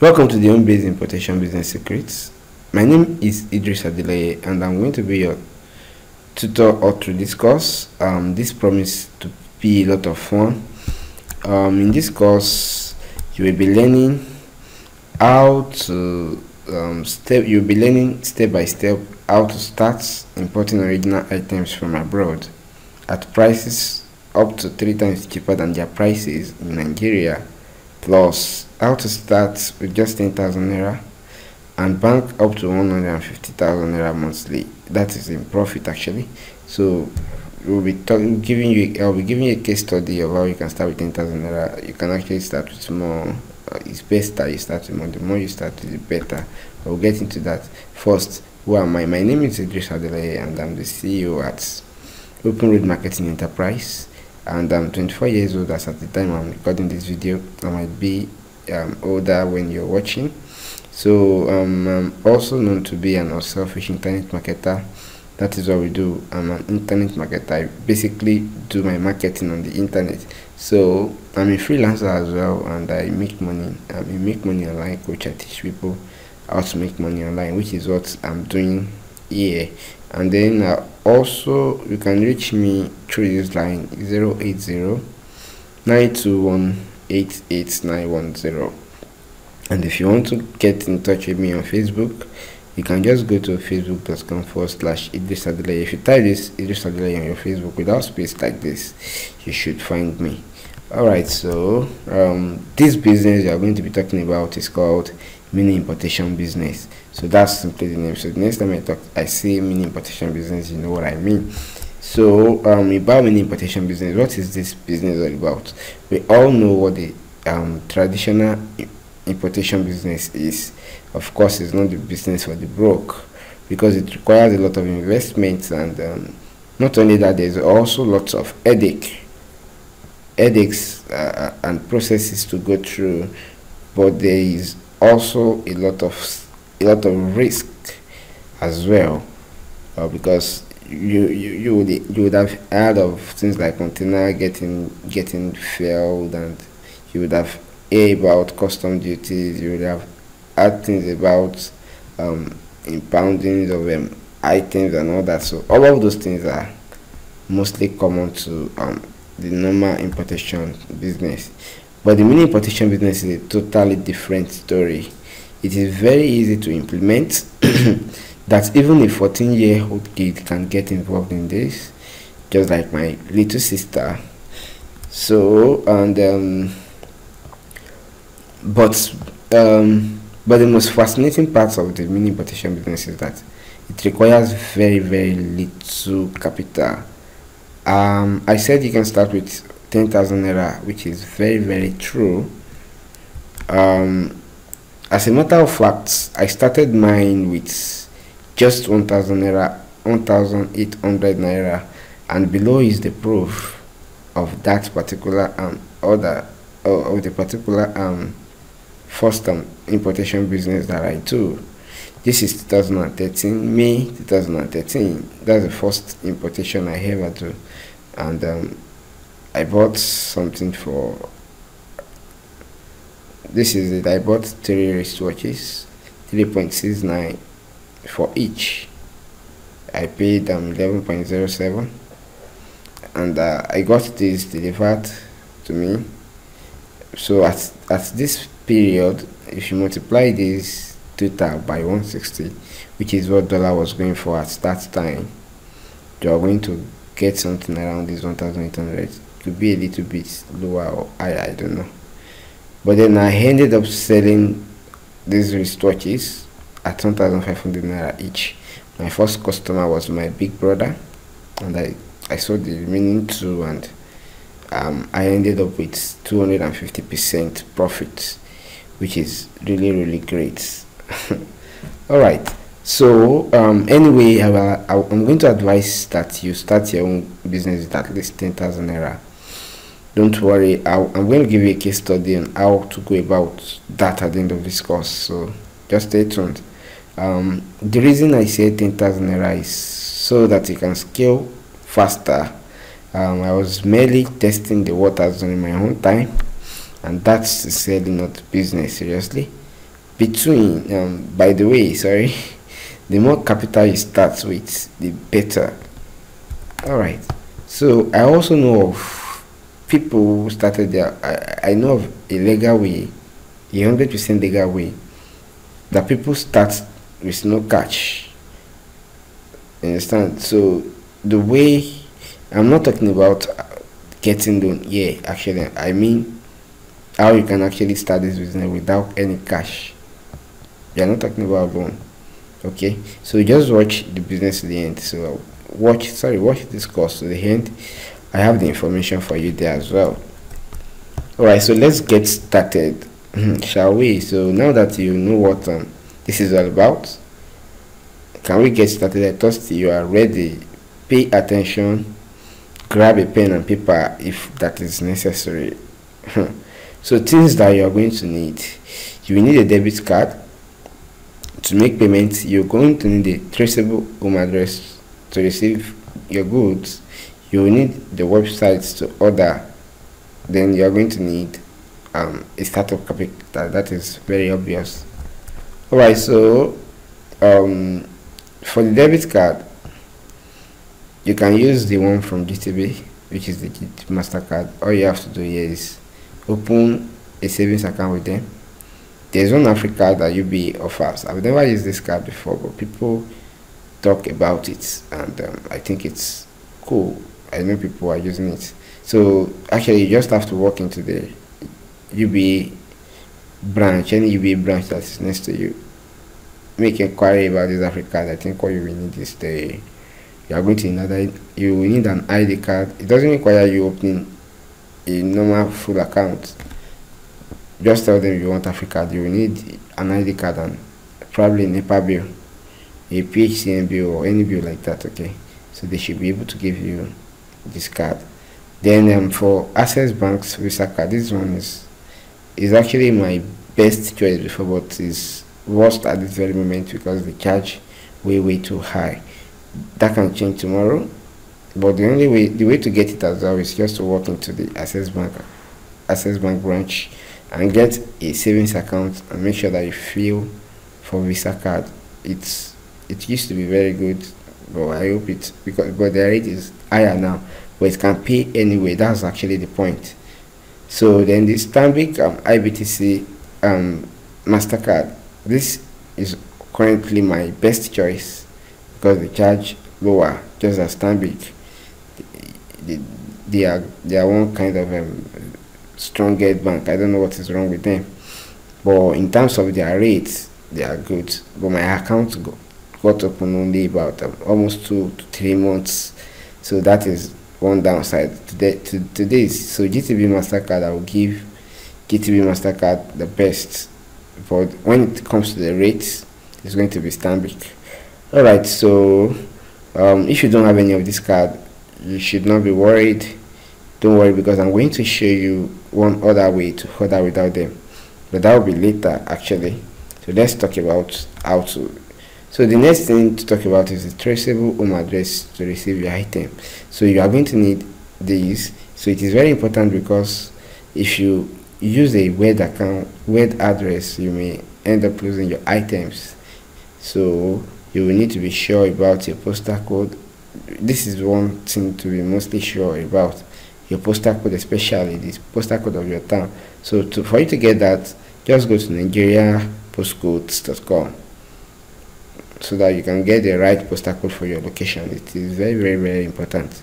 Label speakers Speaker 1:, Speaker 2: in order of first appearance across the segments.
Speaker 1: Welcome to the Home-Based Importation Business Secrets. My name is Idris Adeleye and I'm going to be your tutor all through this course. This promises to be a lot of fun. In this course, you will be learning how to you'll be learning step by step how to start importing original items from abroad at prices up to 3 times cheaper than their prices in Nigeria, plus how to start with just 10,000 naira and bank up to 150,000 naira monthly. That is in profit actually. So I'll be giving you a case study of how you can start with 10,000 naira. You can actually start with more. It's best that you start with more. The more you start with, the better. I'll get into that. First, who am I? My name is Idris Adeleye and I'm the CEO at Open Road Marketing Enterprise, and I'm 24 years old as at the time I'm recording this video. I might be older when you're watching. So I'm also known to be an unselfish internet marketer. That is what we do. I'm an internet marketer. I basically do my marketing on the internet. So I'm a freelancer as well, and I make money. I make money online, coach. I teach people how to make money online, which is what I'm doing here. And then also you can reach me through this line 080-921-88910. And if you want to get in touch with me on Facebook, you can just go to facebook.com/Idris Adeleye. If you type this Idris Adeleye on your Facebook without space like this, you should find me. Alright, so this business you are going to be talking about is called mini importation business. So that's simply the name. So the next time I say mini importation business, you know what I mean. So about mini importation business, what is this business all about? We all know what the traditional importation business is. Of course, it's not the business for the broke, because it requires a lot of investments, and not only that, there's also lots of headaches and processes to go through, but there is also a lot of risk as well, because you would have heard of things like container getting failed, and you would have heard about custom duties. You would have heard things about impounding of items and all that. So all of those things are mostly common to the normal importation business. But the mini importation business is a totally different story. It is very easy to implement. That even a 14-year-old kid can get involved in this, just like my little sister. So, and but the most fascinating part of the mini importation business is that it requires very little capital. I said you can start with 10,000 naira, which is very true. As a matter of fact, I started mine with just 1,000 naira, 1,800 naira, and below is the proof of that particular order, of the particular first importation business that I do. This is 2013, May 2013. That's the first importation I ever do, and I bought something for. This is it. I bought 3 wristwatches, 3.69 for each. I paid 11.07, and I got this delivered to me. So at this period, if you multiply this total by 160, which is what dollar was going for at that time, you are going to get something around this 1,800. Could be a little bit lower or higher, I don't know. But then I ended up selling these wristwatches at 1,500 naira each. My first customer was my big brother, and I sold the remaining 2, and I ended up with 250% profit, which is really great. All right. So anyway, I'm going to advise that you start your own business with at least 10,000 naira. Don't worry, I'm going to give you a case study on how to go about that at the end of this course, so just stay tuned. The reason I say 10,000 naira is so that you can scale faster. I was merely testing the waters during my own time, and that's selling, not business, seriously. between by the way, sorry, the more capital you start with, the better. All right, so I also know of people who started there. I know of a legal way, a 100% legal way, that people start with no cash. You understand? So the way, I'm not talking about getting loan. Yeah, actually, I mean how you can actually start this business without any cash. We are not talking about loan. Okay, so just watch the business to the end. So watch this course to the end. I have the information for you there as well. All right, so let's get started. Shall we? So now that you know what this is all about, can we get started? I trust you are ready. Pay attention, grab a pen and paper if that is necessary. So things that you are going to need: you will need a debit card. To make payments, you're going to need a traceable home address to receive your goods. You will need the websites to order. Then you are going to need a startup capital. That is very obvious. All right, so for the debit card, you can use the one from GTB, which is the MasterCard. All you have to do here is open a savings account with them. There's one Africa that UBA offers. I've never used this card before, but people talk about it, and I think it's cool. I know people are using it. So actually, you just have to walk into the UBA branch, any UBA branch that is next to you. Make inquiry about this Africa. I think what you will need is you are going to you will need an ID card. It doesn't require you opening a normal full account. Just tell them you want Africa. You will need an ID card and probably a NEPA bill, a PHCN bill, or any bill like that. Okay, so they should be able to give you this card. Then for Access Bank's Visa card, this one is actually my best choice before, but is worst at this very moment because they charge way too high. That can change tomorrow, but the way to get it as well is just to walk into the Access Bank branch and get a savings account and make sure that you fill for Visa card. It used to be very good, but I hope but the rate is higher now, but it can pay anyway. That's actually the point. So then the Stanbic IBTC MasterCard, this is currently my best choice because they charge lower, just as Stanbic. They are one kind of stronger bank. I don't know what is wrong with them, but in terms of their rates, they are good. But my account got open only about almost 2 to 3 months, so that is one downside to this. So GTB MasterCard, I will give GTB MasterCard the best, but when it comes to the rates, it's going to be Stanbic. All right, so if you don't have any of this card, you should not be worried. Don't worry, because I'm going to show you one other way to order without them, but that will be later actually. So let's talk about how to. So the next thing to talk about is the traceable home address to receive your item. So you are going to need these. So it is very important because if you use a web address, you may end up losing your items. So you will need to be sure about your postal code. This is one thing to be mostly sure about. Your postal code, especially the postal code of your town. So for you to get that, just go to nigeriapostcodes.com so that you can get the right postal code for your location. It is very important.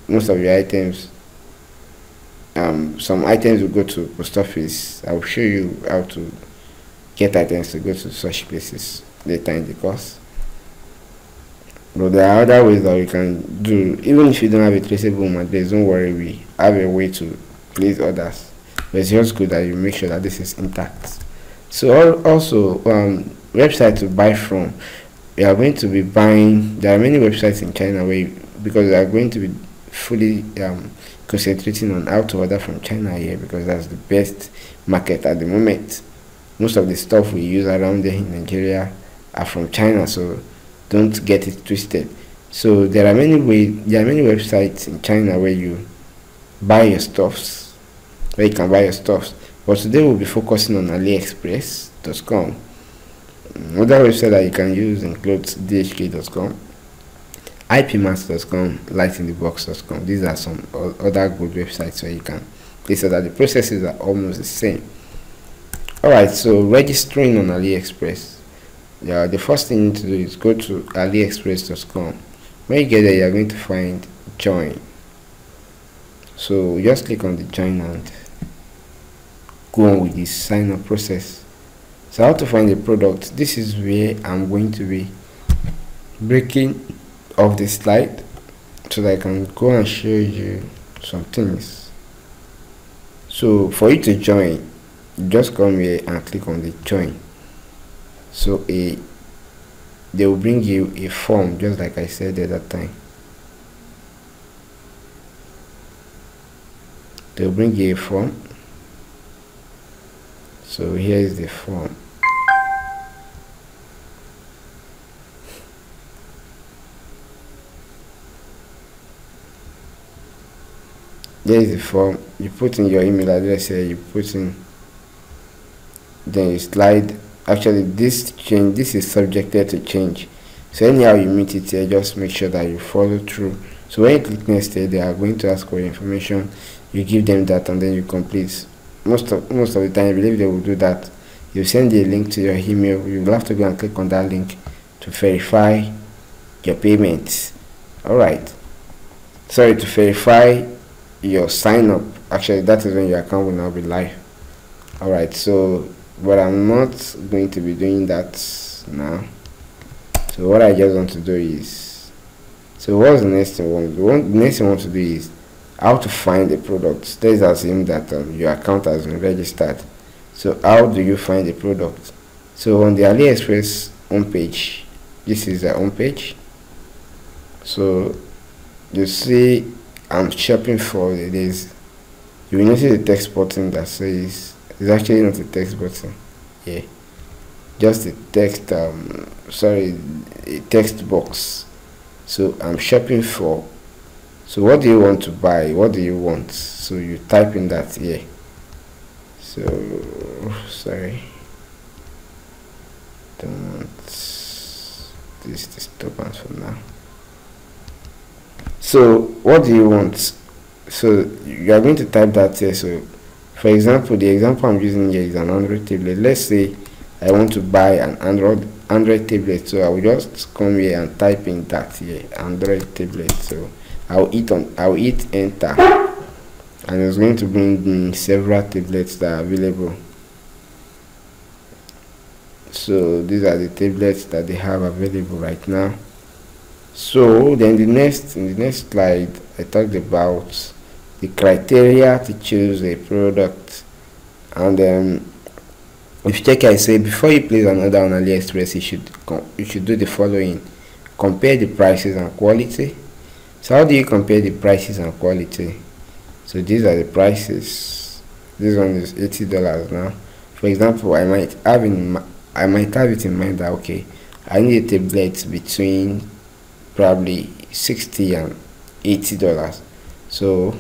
Speaker 1: Most of your items, some items will go to post office. I will show you how to get items to go to such places later in the course. But there are other ways that we can do. Even if you don't have a traceable address, don't worry, we have a way to place orders. But it's just good that you make sure that this is intact. So also website to buy from. We are going to be buying. There are many websites in China because we are going to be fully concentrating on how to order from China here, because that's the best market at the moment. Most of the stuff we use around there in Nigeria are from China, so don't get it twisted. So there are many websites in China where you buy your stuffs, where you can buy your stuffs. But but today we'll be focusing on Aliexpress.com. Other websites that you can use includes dhk.com, ipmax.com, lightinthebox.com. These are some other good websites where you can place that. The processes are almost the same. Alright, so registering on AliExpress. Yeah, the first thing you need to do is go to aliexpress.com. When you get there, you're going to find join. So just click on the join and go on with this sign up process. So how to find the product? This is where I'm going to be breaking off the slide so that I can go and show you some things. So for you to join, just come here and click on the join. So they will bring you a form, just like I said at that time. They will bring you a form. So here is the form. There is the form. You put in your email address here, you put in, then you slide. Actually this is subjected to change, so anyhow you meet it here, just make sure that you follow through. So when you click next here, they are going to ask for your information. You give them that and then you complete. Most of the time, I believe they will do that. You send a link to your email. You will have to go and click on that link to verify your payments. Alright, sorry, to verify your sign up. Actually, that is when your account will now be live. Alright, so but I'm not going to be doing that now. So what I just want to do is, so what's the next thing the next thing I want to do is how to find the product. Let's assume that your account has been registered. So how do you find the product? So on the AliExpress homepage, this is the homepage. So you see I'm shopping for this. You will notice the text button that says, it's actually not a text button, yeah, just a text a text box. So I'm shopping for, so what do you want to buy, what do you want? So you type in that here. So sorry, don't want this disturbance for now. So what do you want? So you are going to type that here. So for example, the example I'm using here is an Android tablet. Let's say I want to buy an Android tablet. So I will just come here and type in that here, Android tablet. So I'll hit enter, and it's going to bring me several tablets that are available. So these are the tablets that they have available right now. So then in the next slide, I talked about the criteria to choose a product. And if you check, I say before you place an order on AliExpress, you should do the following: compare the prices and quality. So how do you compare the prices and quality? So these are the prices. This one is $80 now. For example, I might have it in mind that okay, I need a tablet between probably $60 and $80. So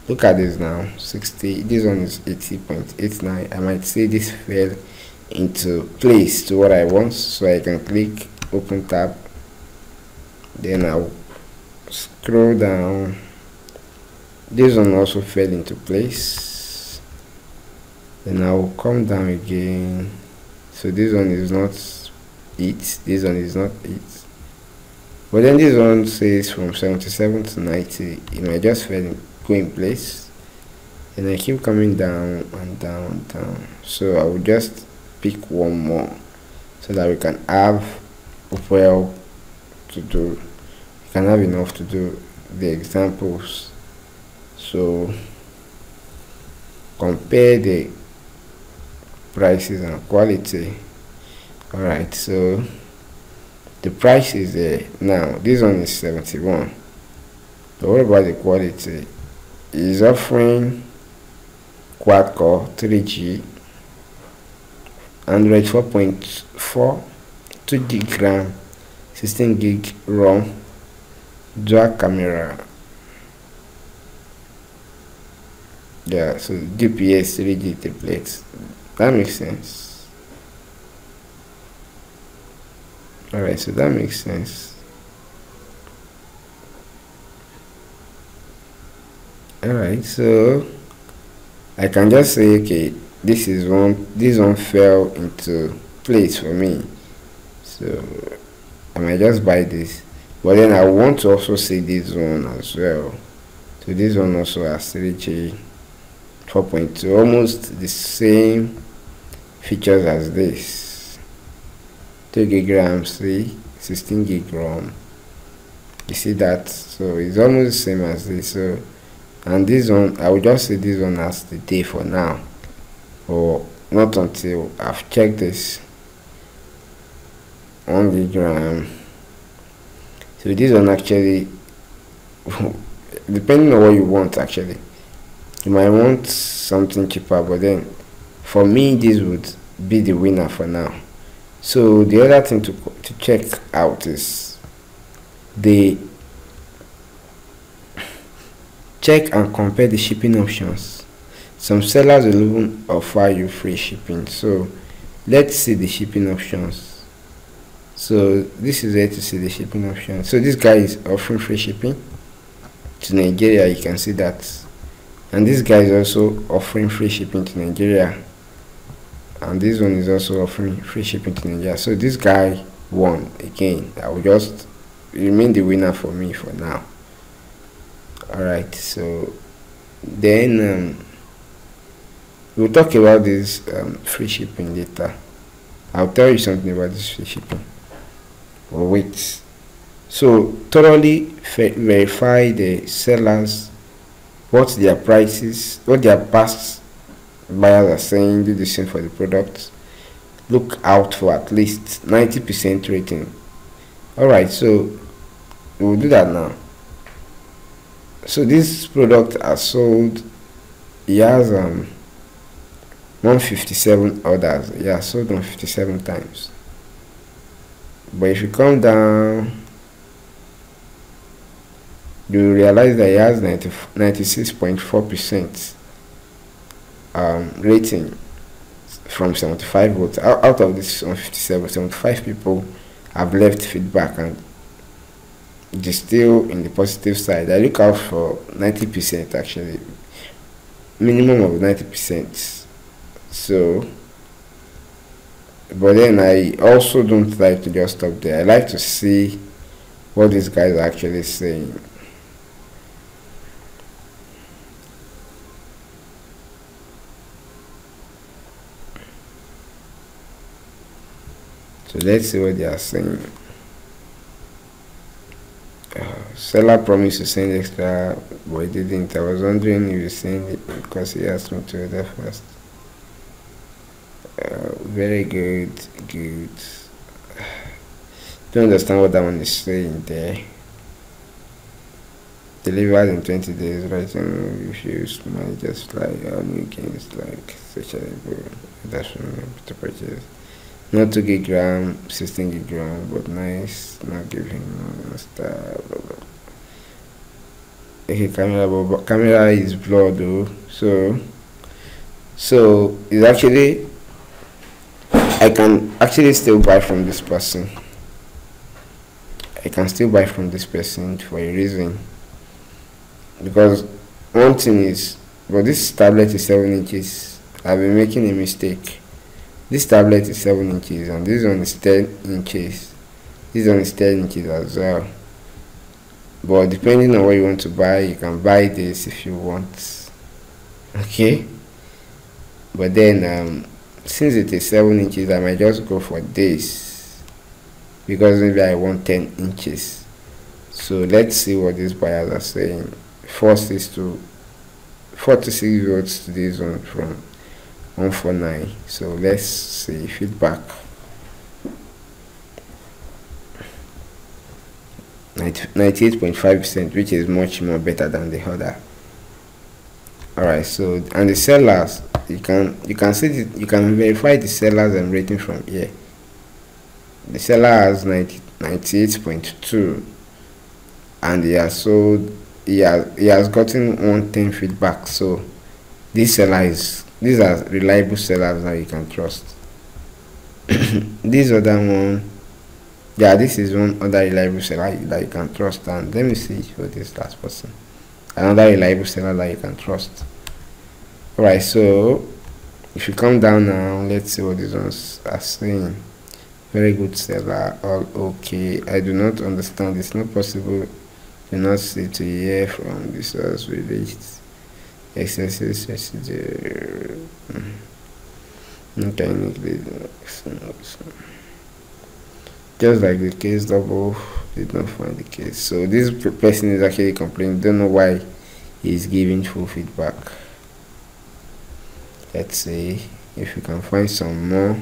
Speaker 1: look at this now, 60, this one is 80.89. I might say this fell into place to what I want, so I can click open tab, then I'll scroll down. This one also fell into place, then I'll come down again. So this one is not it, this one is not it, but then this one says from 77 to 90. It might just go in place, and I keep coming down and down and down. So I will just pick one more so that we can have well to do, we can have enough to do the examples. So compare the prices and quality. Alright, so the price is there now. This one is 71, but what about the quality? Is offering quad core 3G, Android 4.4, 2 gig RAM, 16 gig ROM, dual camera. Yeah, so GPS 3G templates. That makes sense. Alright, so that makes sense. Alright, so I can just say, okay, this one fell into place for me, so I might just buy this. But then I want to also see this one as well. So this one also has 3G 4.2, almost the same features as this. 2 gig RAM, see, 16 gig ROM. You see that? So it's almost the same as this. So, and this one, I will just say this one as the day for now, or not until I've checked this. 1 gig RAM. So this one actually, depending on what you want, actually, you might want something cheaper, but then for me this would be the winner for now. So the other thing to check out is the check and compare the shipping options. Some sellers will even offer you free shipping. So let's see the shipping options. So this is where to see the shipping options. So this guy is offering free shipping to Nigeria, you can see that. And this guy is also offering free shipping to Nigeria, and this one is also offering free shipping to Nigeria. So this guy won again. I will just remain the winner for me for now. Alright, so then we'll talk about this free shipping later. I'll tell you something about this free shipping. But wait. So thoroughly verify the sellers, what their prices, what their past buyers are saying. Do the same for the products. Look out for at least 90% rating. Alright, so we'll do that now. So this product are sold. He has 157 orders. Yeah, sold 157 times. But if you come down, you realize that he has 96.4% rating from 75 votes. Out of this 157, 75 people have left feedback, and it is still in the positive side. I look out for 90% actually, minimum of 90%. So, but then I also don't like to just stop there. I like to see what these guys are actually saying. So let's see what they are saying. Seller promised to send extra, but he didn't. I was wondering if you send it because he asked me to order first. Very good, good. Don't understand what that one is saying there. Delivered in 20 days, right? And refused managers fly new games like searchable. That's to purchase. Not 2 gig RAM, 16 gig RAM, but nice. Not giving stuff. Okay, camera is blurred though. So it's actually, I can actually still buy from this person. I can still buy from this person for a reason. Because one thing is, but this tablet is 7 inches. I've been making a mistake. This tablet is 7 inches and this one is 10 inches. This one is 10 inches as well. But depending on what you want to buy, you can buy this if you want. Okay? But then since it is 7 inches, I might just go for this, because maybe I want 10 inches. So let's see what these buyers are saying. 46 to 46 votes to this one from 149. So let's see feedback. 98.5%, which is much more better than the other. Alright, so and the sellers, you can see you can verify the sellers and rating from here. The seller has 98.2 and he has sold, he has gotten 110 feedback. So these are reliable sellers that you can trust. This other one, yeah, this is one other reliable seller that you can trust. And let me see for this last person, another reliable seller that you can trust. Alright, so if you come down now, let's see what these ones are saying. Very good seller, all okay. I do not understand, it's not possible. Do not see to hear from the source released excessive residue. Okay, just like the case double did not find the case. So this person is actually complaining, don't know why he's giving full feedback. Let's see if we can find some more.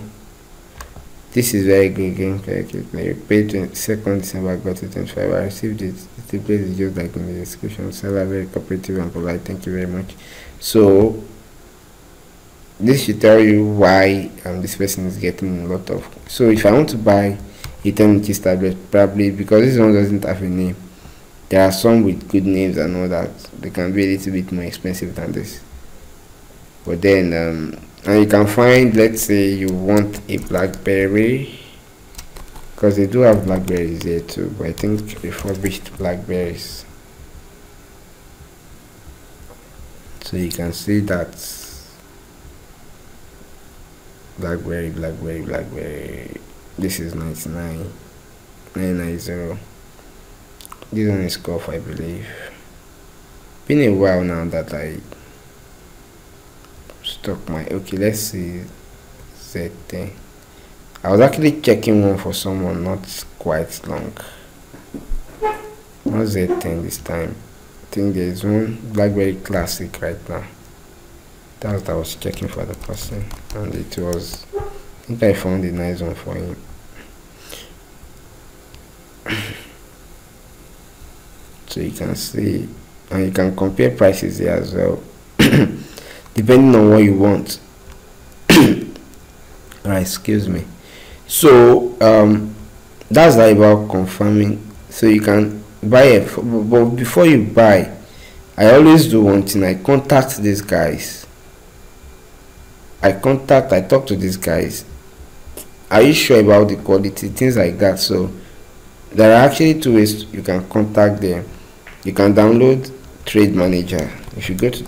Speaker 1: This is very good game. Paid 22nd December, got it 25. I received it. The place is just like in the description. Seller very cooperative and polite. Thank you very much. So this should tell you why this person is getting a lot of. So if I want to buy a 10 inches tablet, probably because this one doesn't have a name, there are some with good names and all that. They can be a little bit more expensive than this. But then and you can find, let's say you want a BlackBerry, because they do have Blackberries here too, but I think refurbished Blackberries. So you can see that Blackberry. This is 990. This one is Golf, I believe. Been a while now that I stock my, okay, let's see Z10. I was actually checking one for someone not quite long. Not Z10 this time. I think there is one BlackBerry Classic right now. That's what I was checking for the person, and it was, I think I found a nice one for him. So you can see, and you can compare prices here as well. Depending on what you want. Right, excuse me. So that's about confirming. So you can buy it, but before you buy, I always do one thing. I contact these guys. I talk to these guys. Are you sure about the quality, things like that? So there are actually two ways you can contact them. You can download Trade Manager. If you go to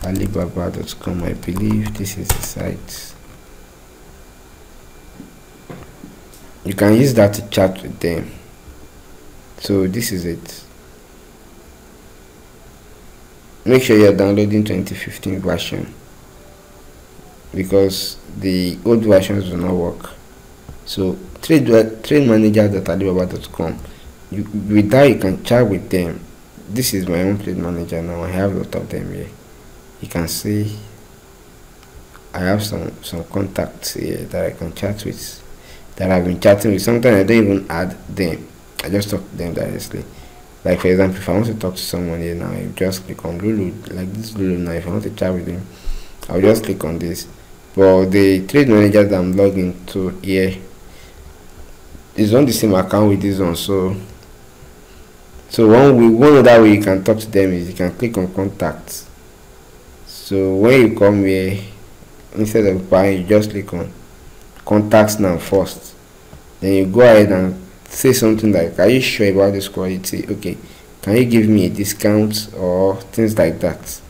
Speaker 1: Alibaba.com, I believe this is the site. You can use that to chat with them. So this is it. Make sure you're downloading 2015 version, because the old versions will not work. So trademanager.alibaba.com. With that you can chat with them. This is my own Trade Manager now. I have a lot of them here. You can see I have some contacts here that I can chat with, that I've been chatting with. Sometimes I don't even add them, I just talk to them directly. Like for example, if I want to talk to someone here now, I just click on Lulu, like this Lulu now. If I want to chat with him, I'll just click on this. But the Trade Manager that I'm logging to here is on the same account with this one. So one other way you can talk to them is you can click on contacts. So when you come here, instead of buying, you just click on contacts now first. Then you go ahead and say something like, are you sure about this quality? Okay, can you give me a discount, or things like that.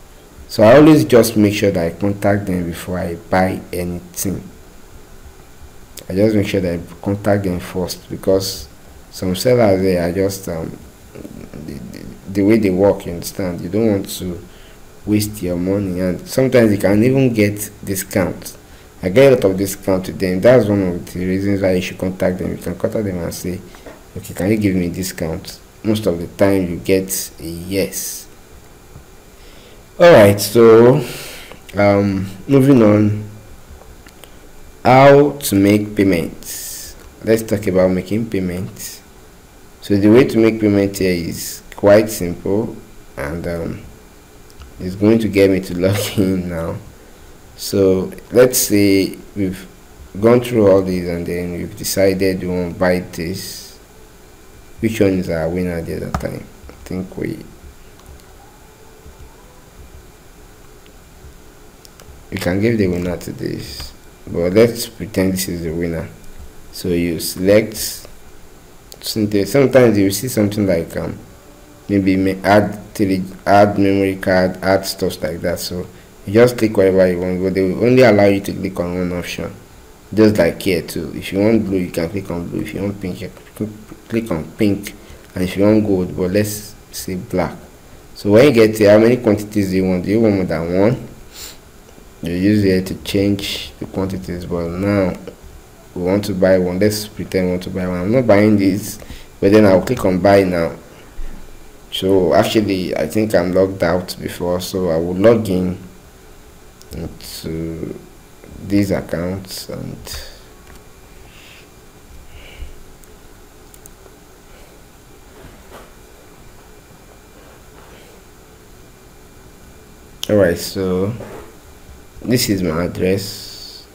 Speaker 1: So I always just make sure that I contact them before I buy anything. I just make sure that I contact them first, because some sellers there are just the way they work, you understand. You don't want to waste your money, and sometimes you can even get discounts. I get a lot of discount with them. That's one of the reasons why you should contact them. You can contact them and say, okay, can you give me a discount? Most of the time you get a yes. Alright, so moving on, how to make payments. Let's talk about making payments. So the way to make payment here is quite simple, and it's going to get me to log in now. So let's say we've gone through all these, and then we've decided we want to buy this. which one is our winner the other time. I think we can give the winner to this, but let's pretend this is the winner. So you select. Sometimes you see something like maybe add memory card, add stuff like that. So you just click whatever you want, but they will only allow you to click on one option, just like here too. If you want blue, you can click on blue. If you want pink, you can click on pink, and if you want gold, but let's say black. So when you get here, how many quantities do you want? Do you want more than one? You use here to change the quantities, but now we want to buy one. Let's pretend we want to buy one. I'm not buying this, but then I'll click on buy now. So actually I think I'm logged out before, so I will log in into these accounts, and alright, so this is my address,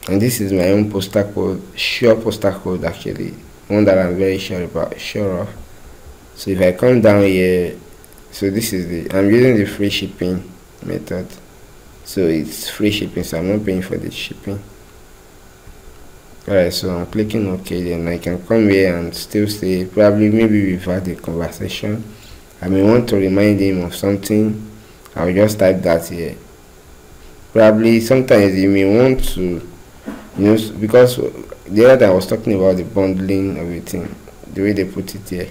Speaker 1: and this is my own postal code, postal code actually, one that I'm very sure of. So if I come down here, so this is I'm using the free shipping method, so it's free shipping, so I'm not paying for the shipping. Alright, so I'm clicking OK. Then I can come here and still say, probably maybe we've had a conversation, I may want to remind him of something. I'll just type that here. Probably sometimes you may want to, because the other time I was talking about the bundling of everything, the way they put it here,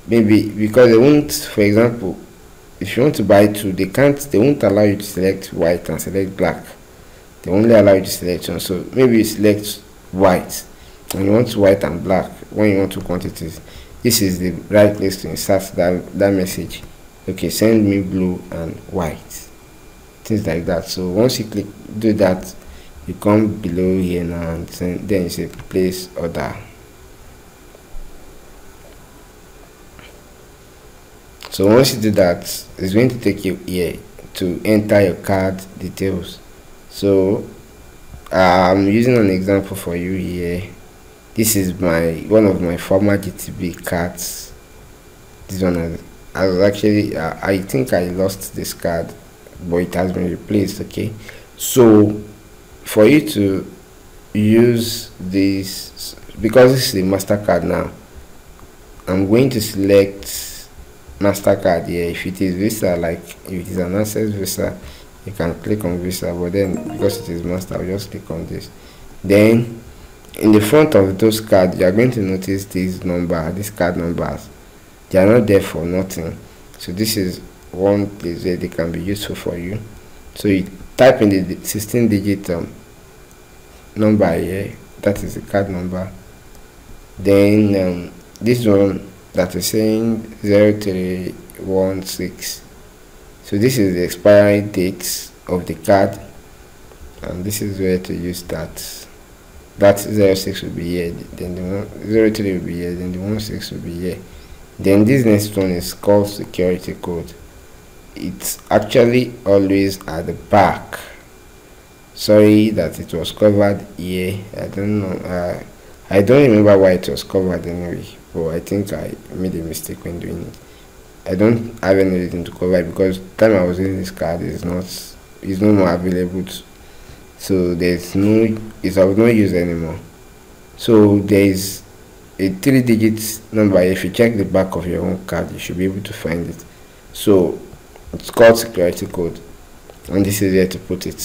Speaker 1: maybe because they won't, for example, if you want to buy two, they won't allow you to select white and select black. They only allow you to select one. So maybe you select white and you want white and black when you want two quantities. This is the right place to insert that message. Okay, send me blue and white, things like that. So once you do that, you come below here now and then you say place order. So once you do that, it's going to take you here to enter your card details. So I'm using an example for you here. This is one of my former GTB cards. This one I was actually I think I lost this card, but it has been replaced. Okay, so for you to use this, because this is a MasterCard now, I'm going to select MasterCard here. If it is Visa, like if it is an Access Visa, you can click on Visa, but then because it is Master, I'll just click on this. Then in the front of those cards, you are going to notice these card numbers. They are not there for nothing. So this is one place where they can be useful for you. So you type in the 16-digit number here, that is the card number. Then this one that is saying 0316, so this is the expiry date of the card, and this is where to use that 06 will be here, then the 03 will be here, then the 16 will be here. Then this next one is called security code. It's actually always at the back. Sorry that it was covered here. I don't know. I don't remember why it was covered anyway, but I think I made a mistake when doing it. I don't have any reason to cover it because the time I was using this card is no more available. So it's of no use anymore. So there is a 3-digit number. If you check the back of your own card, you should be able to find it. So it's called security code, and this is where to put it.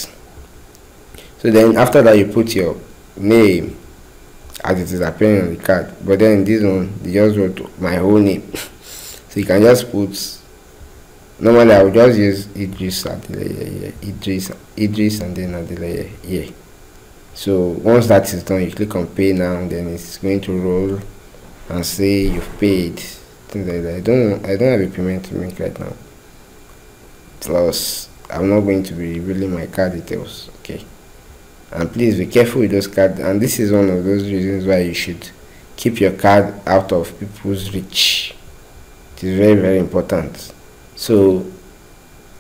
Speaker 1: So then after that, you put your name as it is appearing on the card, but then this one they just wrote my whole name. So you can just put, normally I would just use Idris Adeleye, Idris and then Adeleye here. So once that is done, you click on pay now, and then it's going to roll and say you've paid, things like that. I don't have a payment to make right now. Plus I'm not going to be revealing my card details. Okay, and please be careful with those cards, and this is one of those reasons why you should keep your card out of people's reach. It is very, very important. So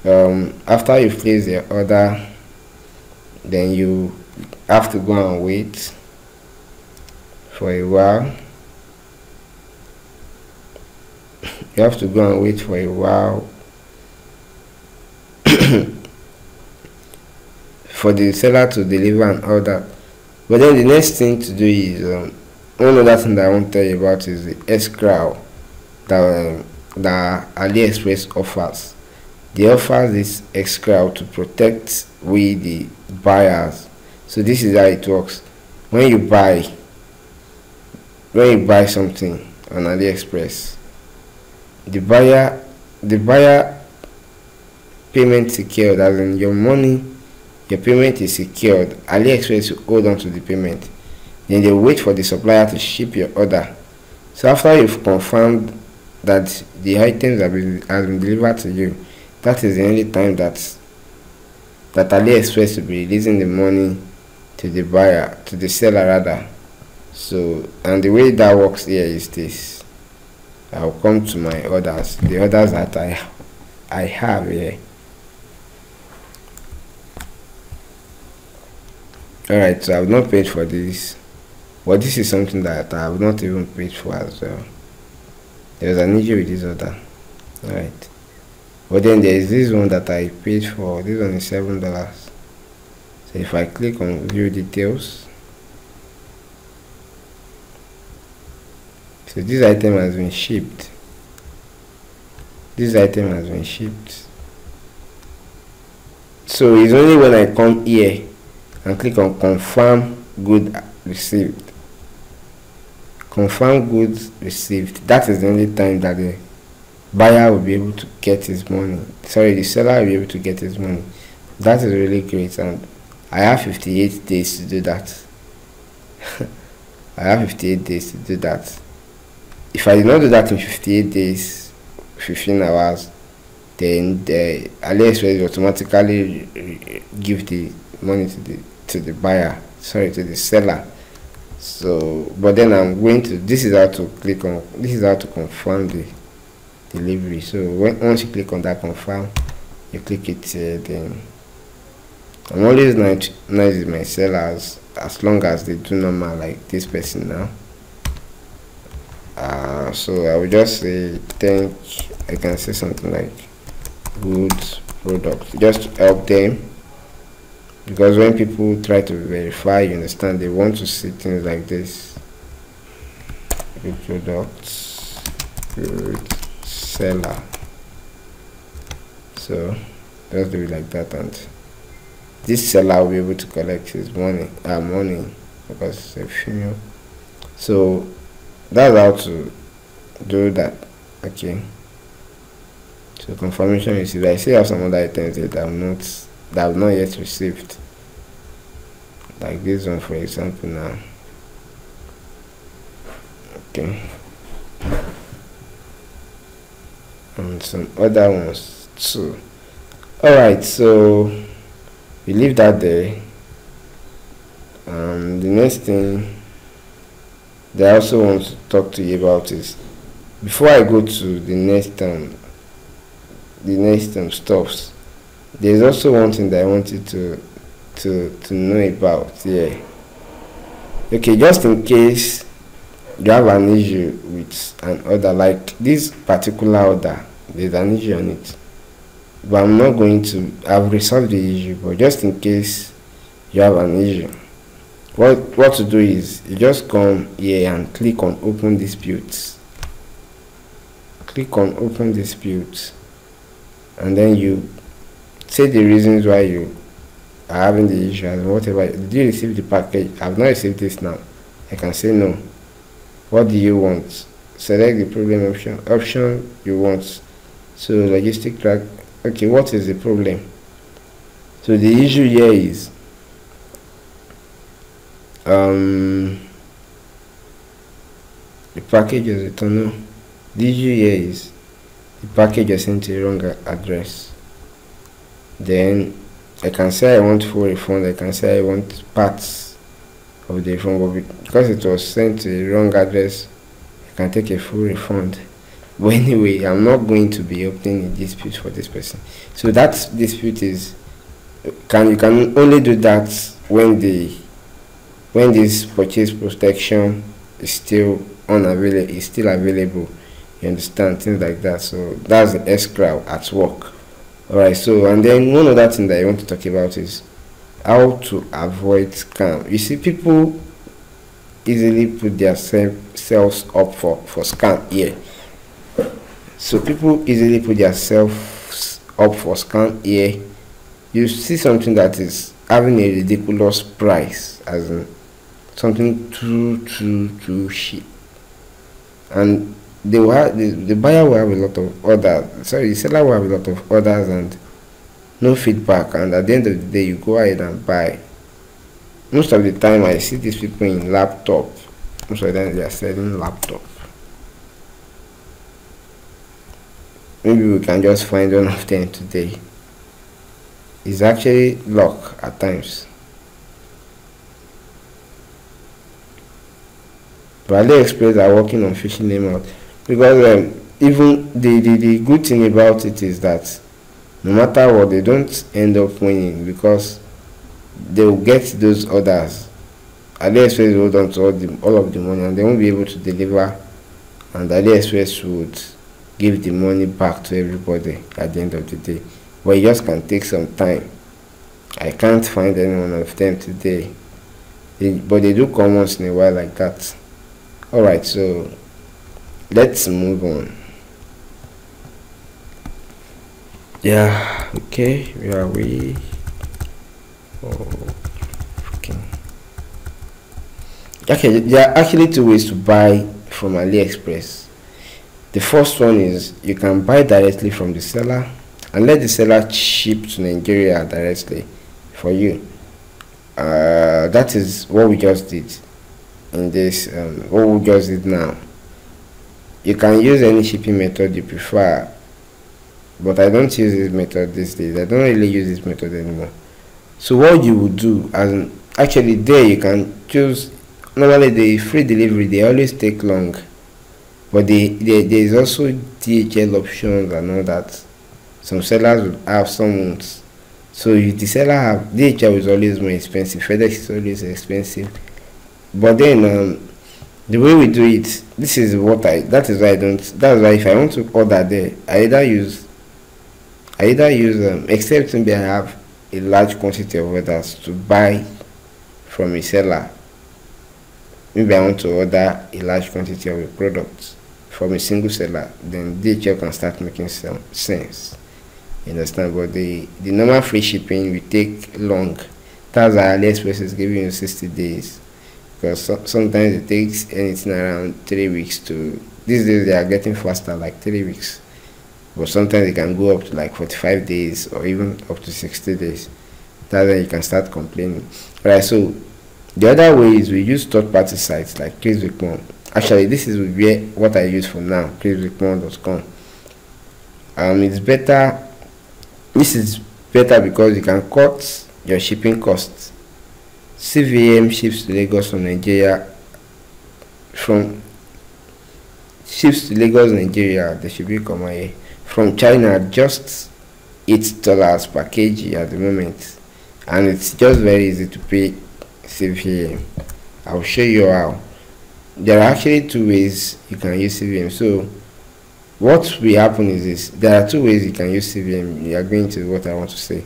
Speaker 1: after you place the order, then you have to go and wait for a while. You have to go and wait for a while for the seller to deliver and all that. But then the next thing to do is one other thing that I want to tell you about is the escrow that Aliexpress offers. They offer this escrow to protect we the buyers. So this is how it works. When you buy something on Aliexpress, the buyer payment secured, as in your payment is secured. Aliexpress will hold on to the payment. Then they wait for the supplier to ship your order. So after you've confirmed that the items has been delivered to you, that is the only time that Aliexpress will be releasing the money to the buyer, to the seller rather. So, and the way that works here is this. I'll come to my orders, the orders that I have here. Alright, so I've not paid for this, but this is something that I have not even paid for as well. There's an issue with this order. Alright, but then there is this one that I paid for. This one is $7. So if I click on view details, so this item has been shipped. This item has been shipped. So it's only when I come here and click on confirm goods received. Confirm goods received. That is the only time that the buyer will be able to get his money. Sorry, the seller will be able to get his money. That is really great, and I have 58 days to do that. I have 58 days to do that. If I did not do that in 58 days, 15 hours, then the Aliexpress will automatically give the money to the buyer, sorry, to the seller. So, but then I'm going to, this is how to confirm the delivery. So once you click on that confirm, you click it here. Then I'm always nice with my sellers, as long as they do normal like this person now. So I will just say I can say something like good product, just to help them, because when people try to verify, you understand, they want to see things like this. Good products, good seller. So just do it like that, and this seller will be able to collect his money because it's a female. So that's how to do that. Okay, so confirmation received. I still have some other items that I have not yet received, like this one for example now. Okay, and some other ones too. Alright, so we leave that there. The next thing that I also want to talk to you about is, before I go to the next stuffs, there's also one thing that I wanted to know about here. Okay, just in case you have an issue with an order, like this particular order, there's an issue on it, but I'm not going to, I've resolved the issue, but just in case you have an issue, what to do is you just come here and click on open disputes. Click on open disputes, and then you say the reasons why you are having the issue and whatever. Did you receive the package? I've not received this now. I can say no. What do you want? Select the problem option you want. So logistic track. Okay, what is the problem? So the issue here is the package is returned. The issue here is the package is sent to the wrong address. Then I can say I want full refund. I can say I want parts of the refund, but because it was sent to the wrong address, I can take a full refund. But anyway, I'm not going to be opening a dispute for this person. So that dispute is you can only do that when this purchase protection is still available. You understand, things like that. So that's the escrow at work. All right. So and then one other thing that I want to talk about is how to avoid scam. You see, people easily put their selves up for scam here. So people easily put themselves up for scam here. You see something that is having a ridiculous price, as in something too cheap, and they will have, the buyer will have a lot of orders. Sorry, the seller will have a lot of orders and no feedback. And at the end of the day, you go ahead and buy. Most of the time, I see these people in laptop. Most of them they are selling laptop. Maybe we can just find one of them today. It's actually luck at times. But Aliexpress are working on fishing them out, because even the good thing about it is that no matter what, they don't end up winning, because they will get those orders. Aliexpress will hold on to all of the money, and they won't be able to deliver, and Aliexpress would give the money back to everybody at the end of the day. But it just can take some time. I can't find any one of them today, but they do come once in a while like that. Alright, so let's move on. Yeah, okay, where are we? Oh, okay. Okay, there are actually two ways to buy from Aliexpress. The first one is you can buy directly from the seller and let the seller ship to Nigeria directly for you. That is what we just did in this, what we just did now. You can use any shipping method you prefer, but I don't use this method these days. I don't really use this method anymore. So what you would do, and actually there you can choose, normally the free delivery, they always take long, but there is also DHL options and all that. Some sellers will have, some won't. So if the seller have, DHL is always more expensive, FedEx is always expensive. But then the way we do it, this is what that is why I don't, that's why if I want to order there, I either use except maybe I have a large quantity of orders to buy from a seller. Maybe I want to order a large quantity of a product from a single seller, then DHL can start making some sense. You understand? But the normal free shipping will take long. That's why Aliexpress is giving you 60 days. Because sometimes it takes anything around 3 weeks to, these days they are getting faster, like 3 weeks. But sometimes it can go up to like 45 days or even up to 60 days. That's when you can start complaining. Alright, so the other way is we use third-party sites like VicMall. Actually, this is what I use for now, VicMall.com. It's better. This is better because you can cut your shipping costs. CVM ships to Lagos from Nigeria. Nigeria, the shipping come here. From China, just $8 per kg at the moment, and it's just very easy to pay CVM. I'll show you how. There are actually two ways you can use CVM. So what will happen is this: there are two ways you can use CVM. You are going to what I want to say.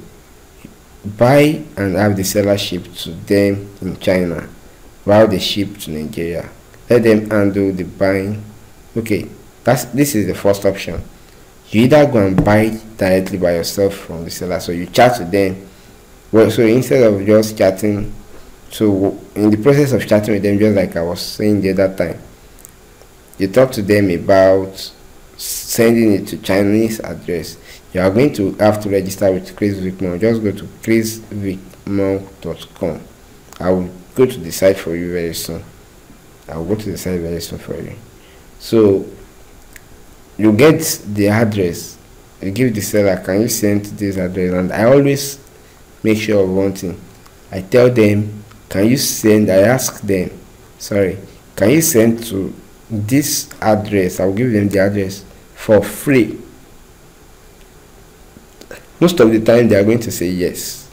Speaker 1: Buy and have the seller ship to them in China while they ship to Nigeria. Let them handle the buying. Okay, this is the first option. You either go and buy directly by yourself from the seller, so you chat to them. Well, so instead of just chatting, so in the process of chatting with them, just like I was saying the other time, you talk to them about sending it to Chinese address. You are going to have to register with Chris VicMall. Just go to chrisvicmall.com. I will go to the site for you very soon. I will go to the site very soon for you. So you get the address. You give the seller, can you send to this address? And I always make sure of one thing. I tell them, can you send? I ask them, sorry, can you send to this address? I'll give them the address for free. Most of the time they are going to say yes,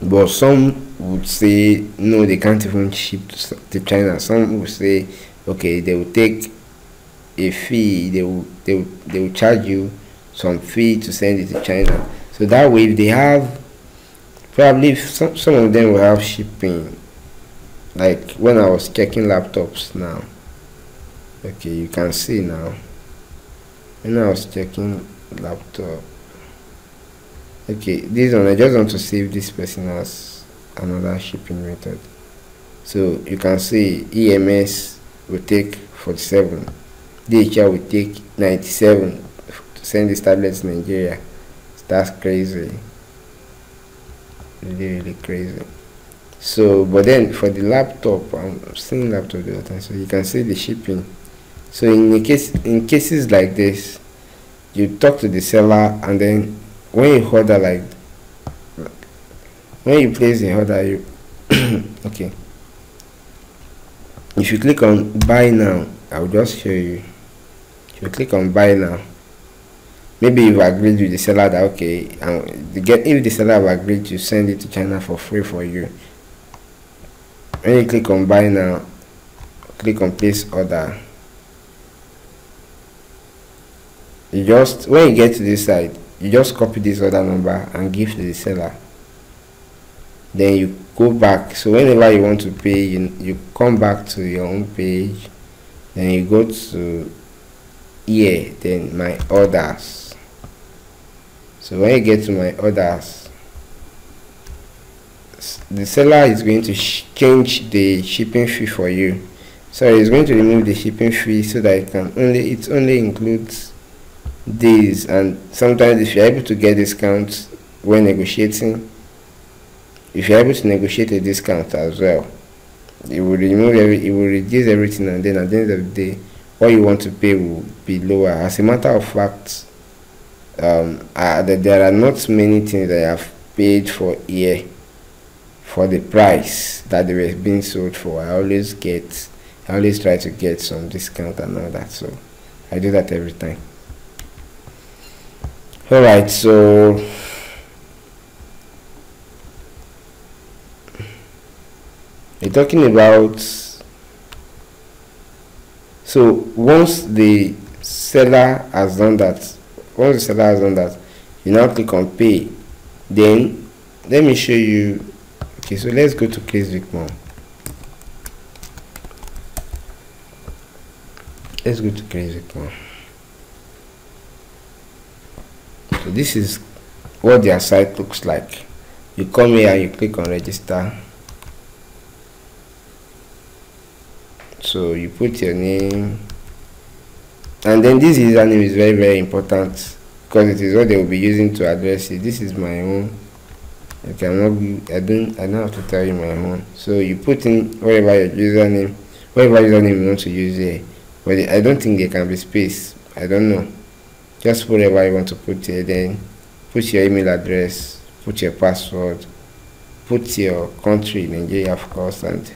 Speaker 1: but some would say no, they can't even ship to China. Some would say okay, they will take a fee. They will charge you some fee to send it to China. So that way, if they have, probably some of them will have shipping. Like when I was checking laptops now, okay, you can see now. When I was checking laptop, okay, this one I just want to see if this person has another shipping method. So you can see EMS will take 47, DHL will take 97 to send this tablet to Nigeria. That's crazy, really crazy. So but then for the laptop, I'm seeing laptop the other time, so you can see the shipping. So in cases like this, you talk to the seller, and then when you order, like when you place the order, you okay, if you click on buy now, I'll just show you. If you click on buy now, maybe you've agreed with the seller that okay, if the seller have agreed to send it to China for free for you. When you click on buy now, click on place order. You just, when you get to this side, you just copy this order number and give to the seller. Then you go back. So whenever you want to pay, you come back to your own page. Then you go to here, then my orders. So when you get to my orders, the seller is going to change the shipping fee for you. So he's going to remove the shipping fee so that it only includes these. And sometimes if you're able to get discounts when negotiating, if you're able to negotiate a discount as well, it will reduce everything, and then at the end of the day, what you want to pay will be lower. As a matter of fact, there are not many things that I have paid for here for the price that they were being sold for. I always try to get some discount and all that, so I do that every time. Alright, so we're talking about, so once the seller has done that, you now click on pay. Then let me show you. Okay, so let's go to VicMall. Let's go to VicMall. So this is what their site looks like. You come here and you click on register. So you put your name, and then this username is very important because it is what they will be using to address it. This is my own. Okay, I don't have to tell you my own. So you put in whatever username you want to use here. But I don't think there can be space. I don't know. Just put whatever you want to put here. Then put your email address, put your password, put your country, Nigeria of course, and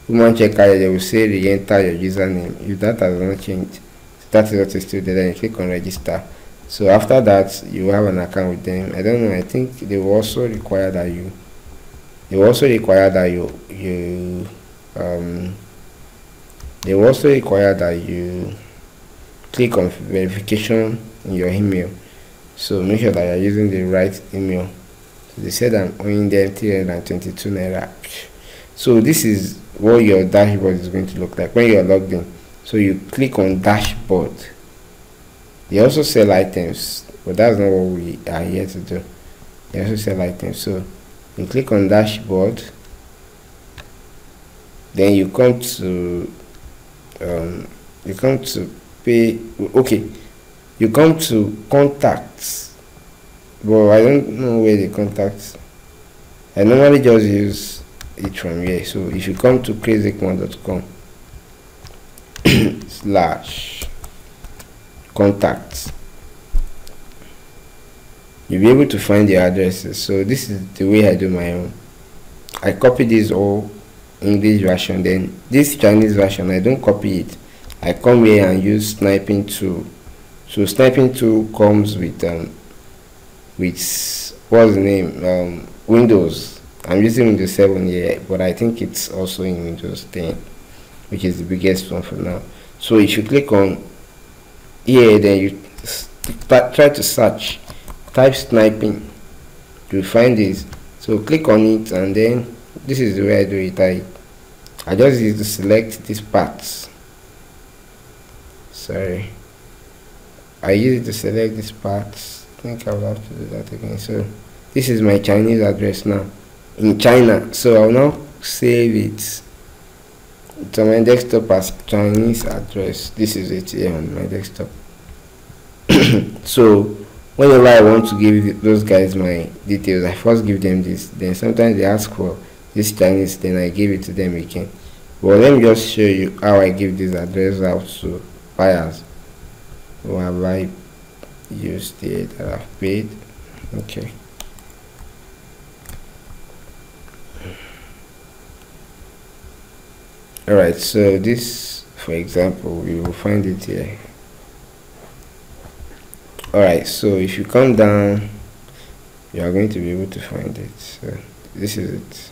Speaker 1: human checker, they will say re-enter your username. If that has not changed, that is what is still there. Then you click on register. So after that, you have an account with them. I don't know. I think they will also require that you. They will also require that you click on verification in your email. So make sure that you are using the right email. So they said I'm owing them 322 naira. So this is what your dashboard is going to look like when you are logged in. So you click on dashboard. They also sell items, but that's not what we are here to do. They also sell items. So you click on dashboard, then you come to pay. Okay, you come to contacts, but I don't know where the contacts. I normally just use it from here. So if you come to crazycon.com / contacts, you'll be able to find the addresses. So this is the way I do my own. I copy this all English version, then this Chinese version I don't copy it. I come here and use sniping tool. So sniping tool comes with what's the name, Windows. I'm using Windows 7 here, but I think it's also in Windows 10, which is the biggest one for now. So if you click on here, then you try to search, type sniping, you'll find this. So click on it, and then this is the way I do it. I just need to select these parts. Sorry, I use it to select these parts. I think I will have to do that again. So this is my Chinese address now in China, so I'll now save it to my desktop as Chinese address. This is it here on my desktop. So whenever I want to give those guys my details, I first give them this, then sometimes they ask for this Chinese, then I give it to them again. Well, let me just show you how I give this address out to buyers. What have I used here that I've paid? Okay. Alright, so this, for example, we will find it here. Alright, so if you come down, you are going to be able to find it. So this is it,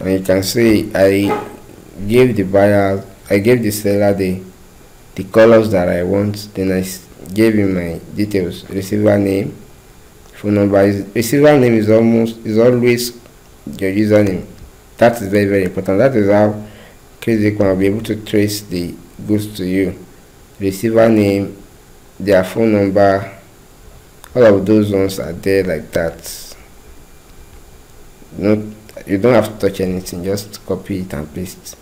Speaker 1: and you can see I gave the buyer, I gave the seller the colors that I want, then I gave him my details, receiver name, phone number. Receiver name is always your username. That is very, very important. That is how Crazy will be able to trace the goods to you. Receiver name, their phone number, all of those ones are there like that. You don't have to touch anything, just copy it and paste.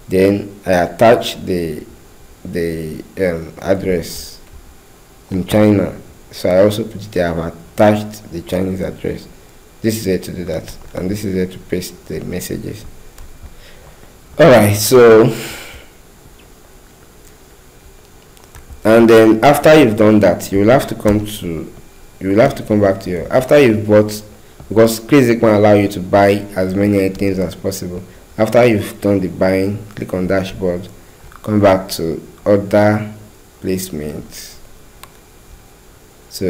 Speaker 1: Then I attach the address in China, so I also put it there. I've attached the Chinese address. This is here to do that, and this is here to paste the messages. Alright, so and then after you've done that, you will have to come back to your, after you've bought, because Crazy can allow you to buy as many items as possible. After you've done the buying, click on dashboard, come back to order placement. So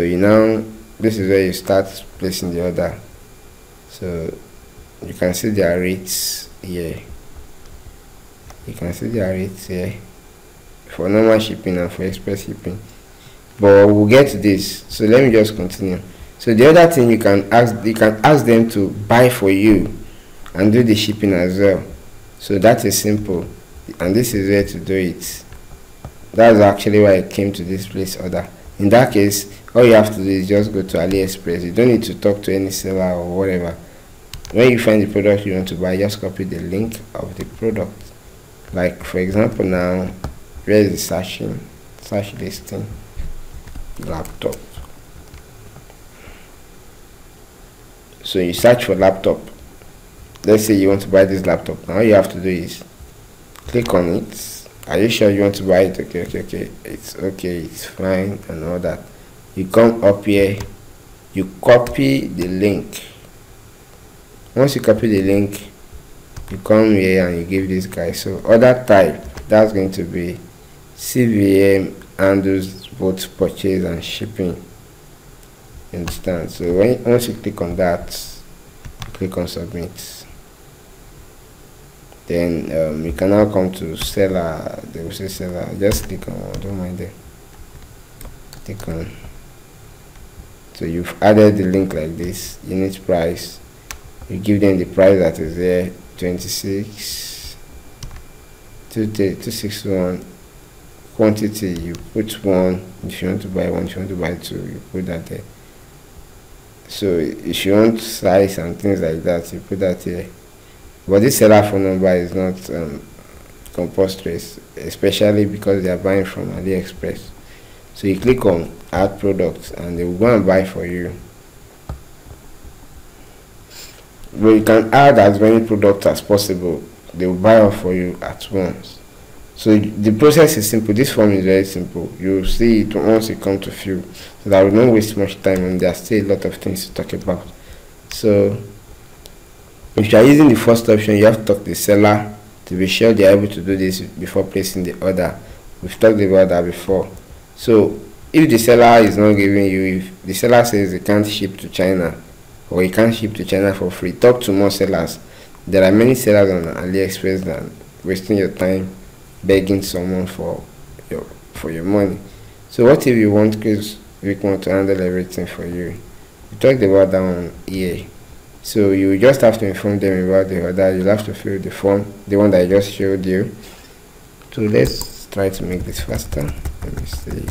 Speaker 1: this is where you start placing the order. So you can see their rates here. For normal shipping and for express shipping, but we'll get to this. So let me just continue. So the other thing, you can ask them to buy for you and do the shipping as well. So that is simple, and this is where to do it. That's actually why I came to this place order. In that case, all you have to do is just go to Aliexpress. You don't need to talk to any seller or whatever. When you find the product you want to buy, just copy the link of the product. Like for example, now where is the search listing? Laptop. So you search for laptop. Let's say you want to buy this laptop. Now all you have to do is click on it. Are you sure you want to buy it? Okay, it's fine and all that. You come up here, you copy the link. Once you copy the link, you come here and you give this guy. So order type, that's going to be CVM, handles both purchase and shipping. You understand? So once you click on that, click on submit. Then you can now come to seller. They will say seller. Just click on one, don't mind them. Click on. So you've added the link like this. Unit price. You give them the price that is there. 261. Quantity, you put 1. If you want to buy 1, if you want to buy 2, you put that there. So if you want size and things like that, you put that here. But this seller phone number is not compulsory, especially because they are buying from Aliexpress. So you click on add products and they will go and buy for you. But you can add as many products as possible. They will buy off for you at once. So the process is simple. This form is very simple. You will see it once you come to fill. So that will not waste much time, and there are still a lot of things to talk about. So if you are using the first option, you have to talk to the seller to be sure they are able to do this before placing the order. We've talked about that before. So if the seller is not giving you, if the seller says they can't ship to China, or you can't ship to China for free, talk to more sellers. There are many sellers on AliExpress than wasting your time begging someone for for your money. So what if you want VicMall to handle everything for you? We talked about that one here. So you just have to inform them about the order. You'll have to fill the form, the one that I just showed you. So let's try to make this faster. Let me see.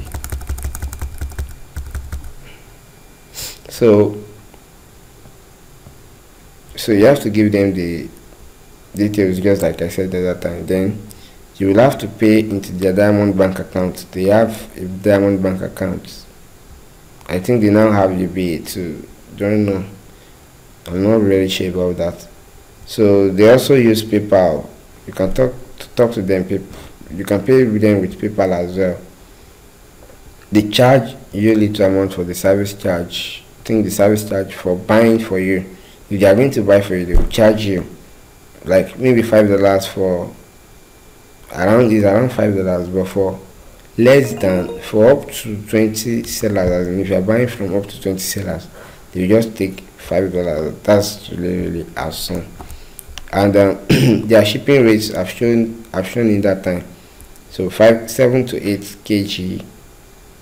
Speaker 1: So you have to give them the details just like I said the other time. Then you will have to pay into their Diamond bank account. They have a Diamond bank account. I think they now have UBA too. Don't know. I'm not really sure about that. So they also use PayPal. You can talk to them. You can pay with them with PayPal as well. They charge you little amount for the service charge. I think the service charge for buying for you. If they are going to buy for you, they will charge you like maybe $5 for around $5, but for less than for up to 20 sellers, as in if you are buying from up to 20 sellers, they will just take $5. That's really awesome. And their shipping rates I've shown in that time. So 7 to 8 kg,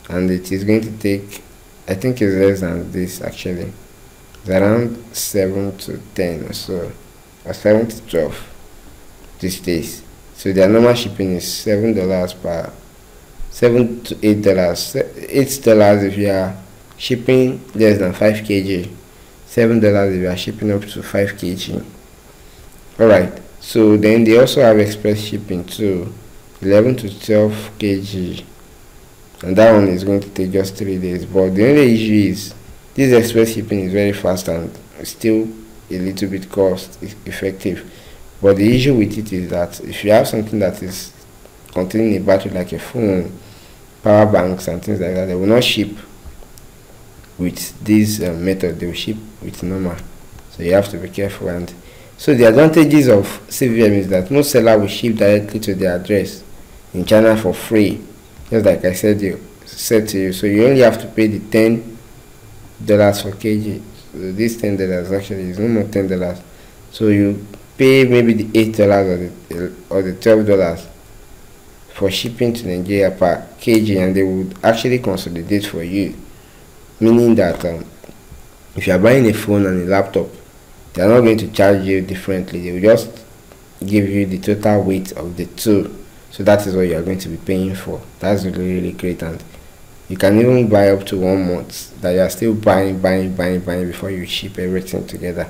Speaker 1: and it is going to take, I think it's less than this actually. It's around 7 to 10 or so, or 7 to 12 these days. So their normal shipping is $7 per $7 to $8. $8 if you are shipping less than 5 kg. $7 if you are shipping up to 5 kg. Alright, so then they also have express shipping too, 11 to 12 kg, and that one is going to take just 3 days. But the only issue is this express shipping is very fast and still a little bit cost effective. But the issue with it is that if you have something that is containing a battery like a phone, power banks and things like that, they will not ship with this method. They will ship with normal. So you have to be careful. And so the advantages of CVM is that most seller will ship directly to their address in China for free, just like I said to you. So you only have to pay the $10 for kg. So this $10 actually is no more $10. So you pay maybe the $8 or the $12 for shipping to Nigeria per kg, and they would actually consolidate for you, meaning that if you are buying a phone and a laptop, they are not going to charge you differently. They will just give you the total weight of the two. So that is what you are going to be paying for. That's really great. And you can even buy up to 1 month that you are still buying before you ship everything together.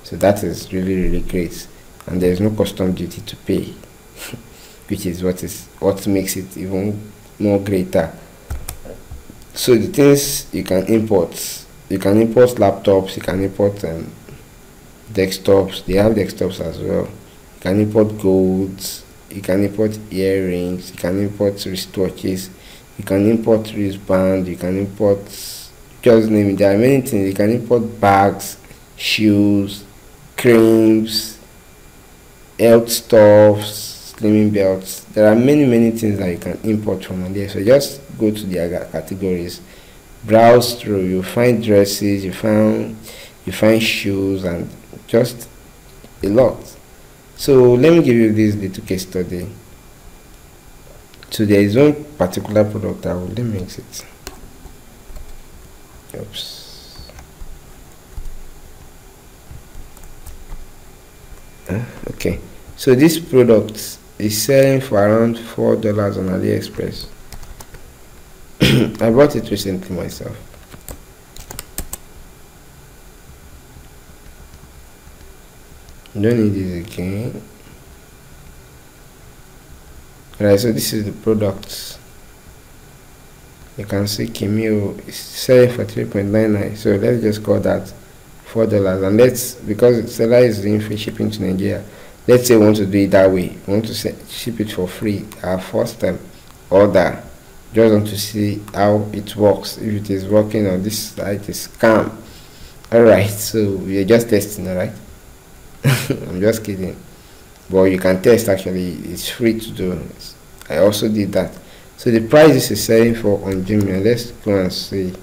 Speaker 1: So that is really great. And there is no custom duty to pay, which is what makes it even more greater. So the things you can import laptops, you can import desktops. They have desktops as well. You can import golds, you can import earrings, you can import wristwatches, you can import wristband, you can import, just name it. There are many things. You can import bags, shoes, creams, health stuffs, slimming belts. There are many things that you can import from there. So just go to the categories, browse through, you find dresses, you find shoes, and just a lot. So let me give you this little case study. So there is one particular product I will, let me exit. Oops. Okay, so this product is selling for around $4 on Aliexpress. I bought it recently myself. Don't need this again. Right, so this is the product. You can see Cameo is selling for $3.99. So let's just call that $4. And because the seller is doing free shipping to Nigeria, let's say we want to do it that way. We want to ship it for free. Our first time order. Just want to see how it works, if it is working on this site is scam. Alright, so we are just testing, alright? I'm just kidding. But you can test actually, it's free to do. I also did that. So the price this is selling for on Jumia. Let's go and see.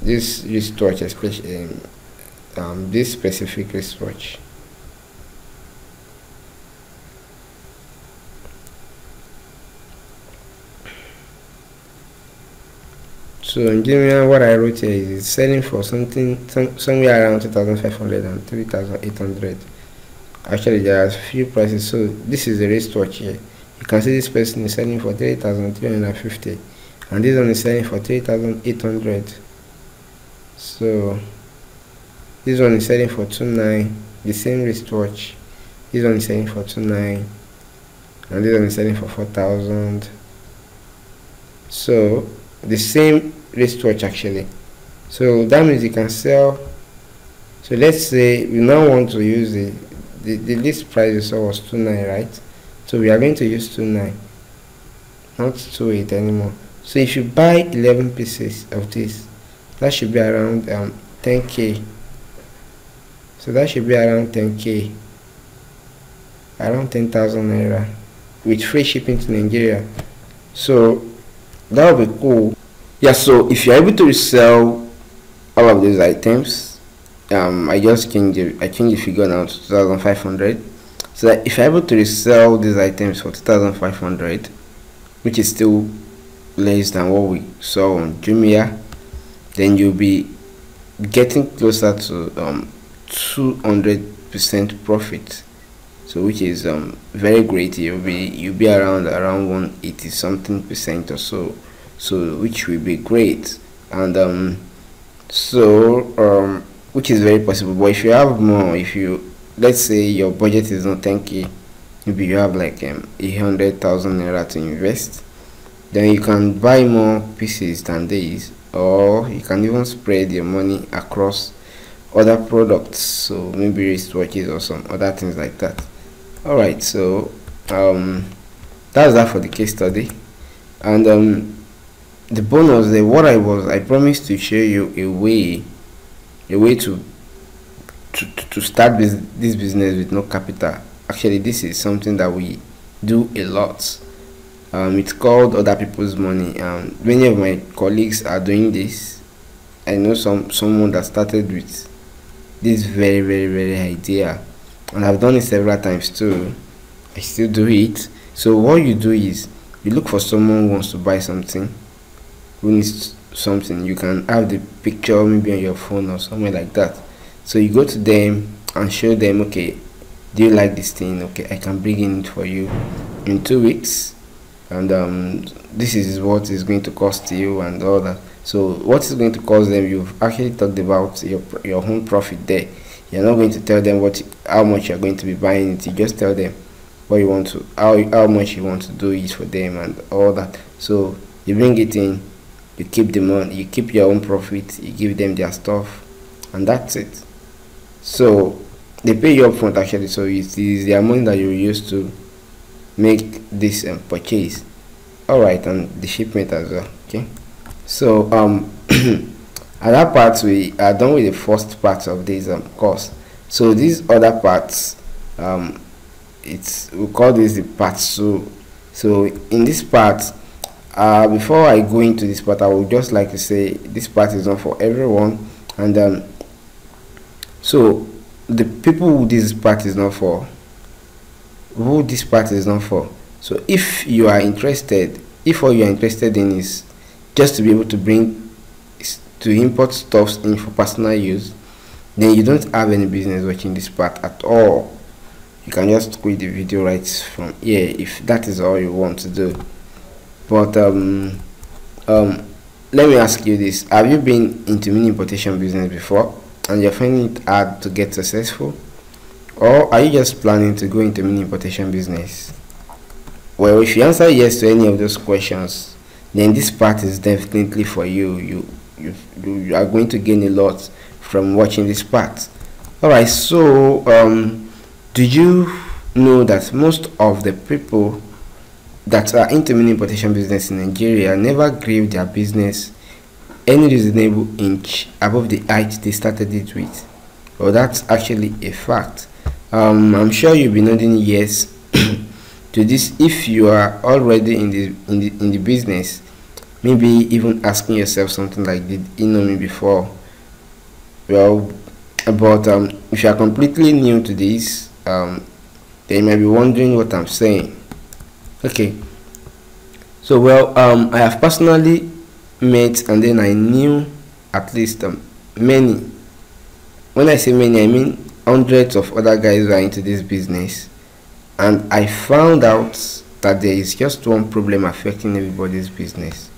Speaker 1: This wristwatch, especially this specific wristwatch. So in Jumia, what I wrote here is it's selling for somewhere around 2,500 and 3,800. Actually, there are few prices. So this is the wristwatch here. You can see this person is selling for 3,350, and this one is selling for 3,800. So this one is selling for 2,900. The same wristwatch. This one is selling for 2,900, and this one is selling for 4,000. So the same wristwatch actually. So that means you can sell. So let's say we now want to use the list price you saw was 2,900, right? So we are going to use 2,900, not 2,800 anymore. So if you buy 11 pieces of this, that should be around 10k. So that should be around 10k, around 10,000 naira with free shipping to Nigeria. So that would be cool. Yeah, so if you're able to resell all of these items, I changed the figure now to 2,500. So that if you're able to resell these items for 2,500, which is still less than what we saw on Jumia, then you'll be getting closer to 200% profit. So which is very great. You'll be around 180 something percent or so. So which will be great, and which is very possible. But if you have more, if you, let's say your budget is not 10k, maybe you have like 100,000 naira to invest, then you can buy more pieces than these, or you can even spread your money across other products, so maybe wristwatches or some other things like that. All right, so that's that for the case study. And the bonus there, I promised to show you a way to start this business with no capital. Actually, this is something that we do a lot. It's called other people's money. Many of my colleagues are doing this. I know someone that started with this very idea, and I've done it several times too. I still do it. So what you do is you look for someone who wants to buy something, who needs something. You can have the picture maybe on your phone or somewhere like that. So you go to them and show them, okay, do you like this thing? Okay, I can bring in it for you in 2 weeks, and this is what is going to cost you and all that. So what is going to cost them, you've actually talked about your own profit there. You're not going to tell them how much you're going to be buying it. You just tell them what you want to, how much you want to do it for them and all that. So you bring it in, you keep the money, you keep your own profit, you give them their stuff, and that's it. So they pay you up front actually, so it is their money that you use to make this purchase. All right, and the shipment as well. Okay, so at that part we are done with the first part of this course. So these other parts, we call this the part 2. So in this part, before I go into this part, I would just like to say this part is not for everyone, and so the people who this part is not for, so if you are interested, if all you are interested in is just to be able to import stuffs in for personal use, then you don't have any business watching this part at all. You can just quit the video right from here if that is all you want to do. But let me ask you this: have you been into mini importation business before and you're finding it hard to get successful, or are you just planning to go into mini importation business? Well, if you answer yes to any of those questions, then this part is definitely for you. You are going to gain a lot from watching this part. All right, so did you know that most of the people that are into mini importation business in Nigeria never grew their business any reasonable inch above the height they started it with? Well, that's actually a fact. I'm sure you'll be nodding yes to this if you are already in the business. Maybe even asking yourself something like, did you know me before? Well, but if you are completely new to this, then you might be wondering what I'm saying. Okay, so well, I have personally met, and then I knew at least many. When I say many, I mean hundreds of other guys who are into this business, and I found out that there is just one problem affecting everybody's business.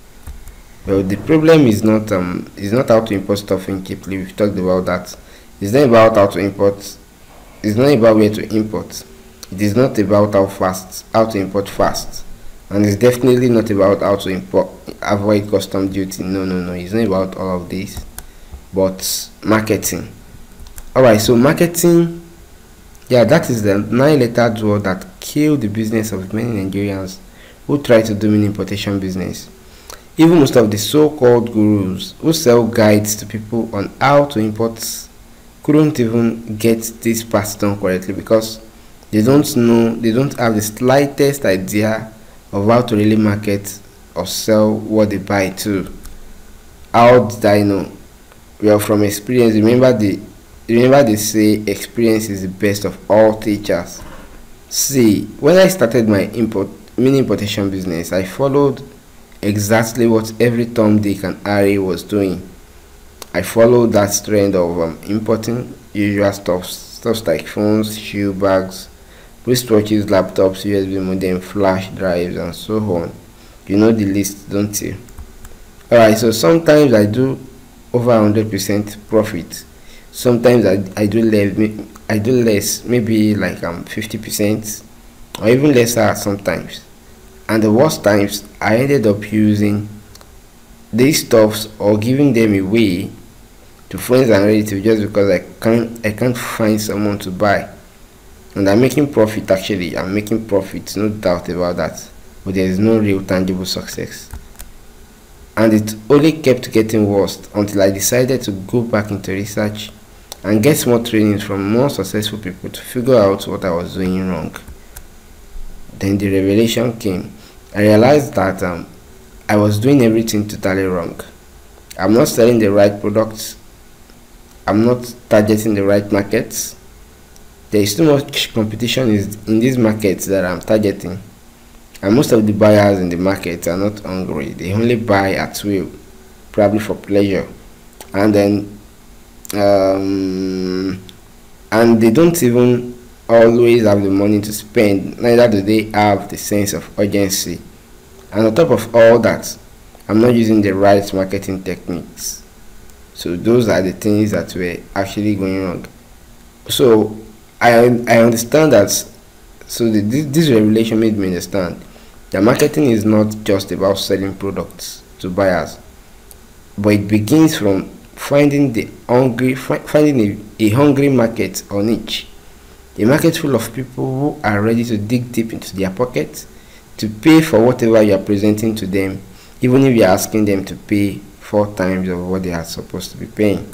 Speaker 1: Well, the problem is not how to import stuff in cheaply. We've talked about that. It's not about how to import. It's not about where to import. It is not about how to import fast, and it's definitely not about how to avoid custom duty. No. It's not about all of this, but marketing. Alright, so marketing, yeah, that is the 9-letter word that killed the business of many Nigerians who try to do importation business. Even most of the so-called gurus who sell guides to people on how to import couldn't even get this part done correctly, because they don't have the slightest idea of how to really market or sell what they buy to. How did I know? Well, from experience. Remember they say experience is the best of all teachers. See, when I started my mini importation business, I followed exactly what every Tom, Dick and Harry was doing. I followed that trend of importing usual stuff like phones, shoe bags, wristwatches, laptops, USB modem, flash drives, and so on. You know the list, don't you? Alright, so sometimes I do over 100% profit. Sometimes I do less, maybe like 50%, or even lesser sometimes. And the worst times, I ended up using these stuffs or giving them away to friends and relatives just because I can't find someone to buy. And I'm making profit. Actually, I'm making profit, no doubt about that, but there is no real tangible success. And it only kept getting worse until I decided to go back into research and get more trainings from more successful people to figure out what I was doing wrong. Then the revelation came. I realized that I was doing everything totally wrong. I'm not selling the right products. I'm not targeting the right markets. There is too much competition in these markets that I'm targeting. And most of the buyers in the market are not hungry. They only buy at will, probably for pleasure. And then and they don't even always have the money to spend, neither do they have the sense of urgency. And on top of all that, I'm not using the right marketing techniques. So those are the things that were actually going wrong. So I understand that. So this revelation made me understand that marketing is not just about selling products to buyers, but it begins from finding a hungry market or niche, a market full of people who are ready to dig deep into their pockets to pay for whatever you are presenting to them, even if you are asking them to pay 4 times of what they are supposed to be paying.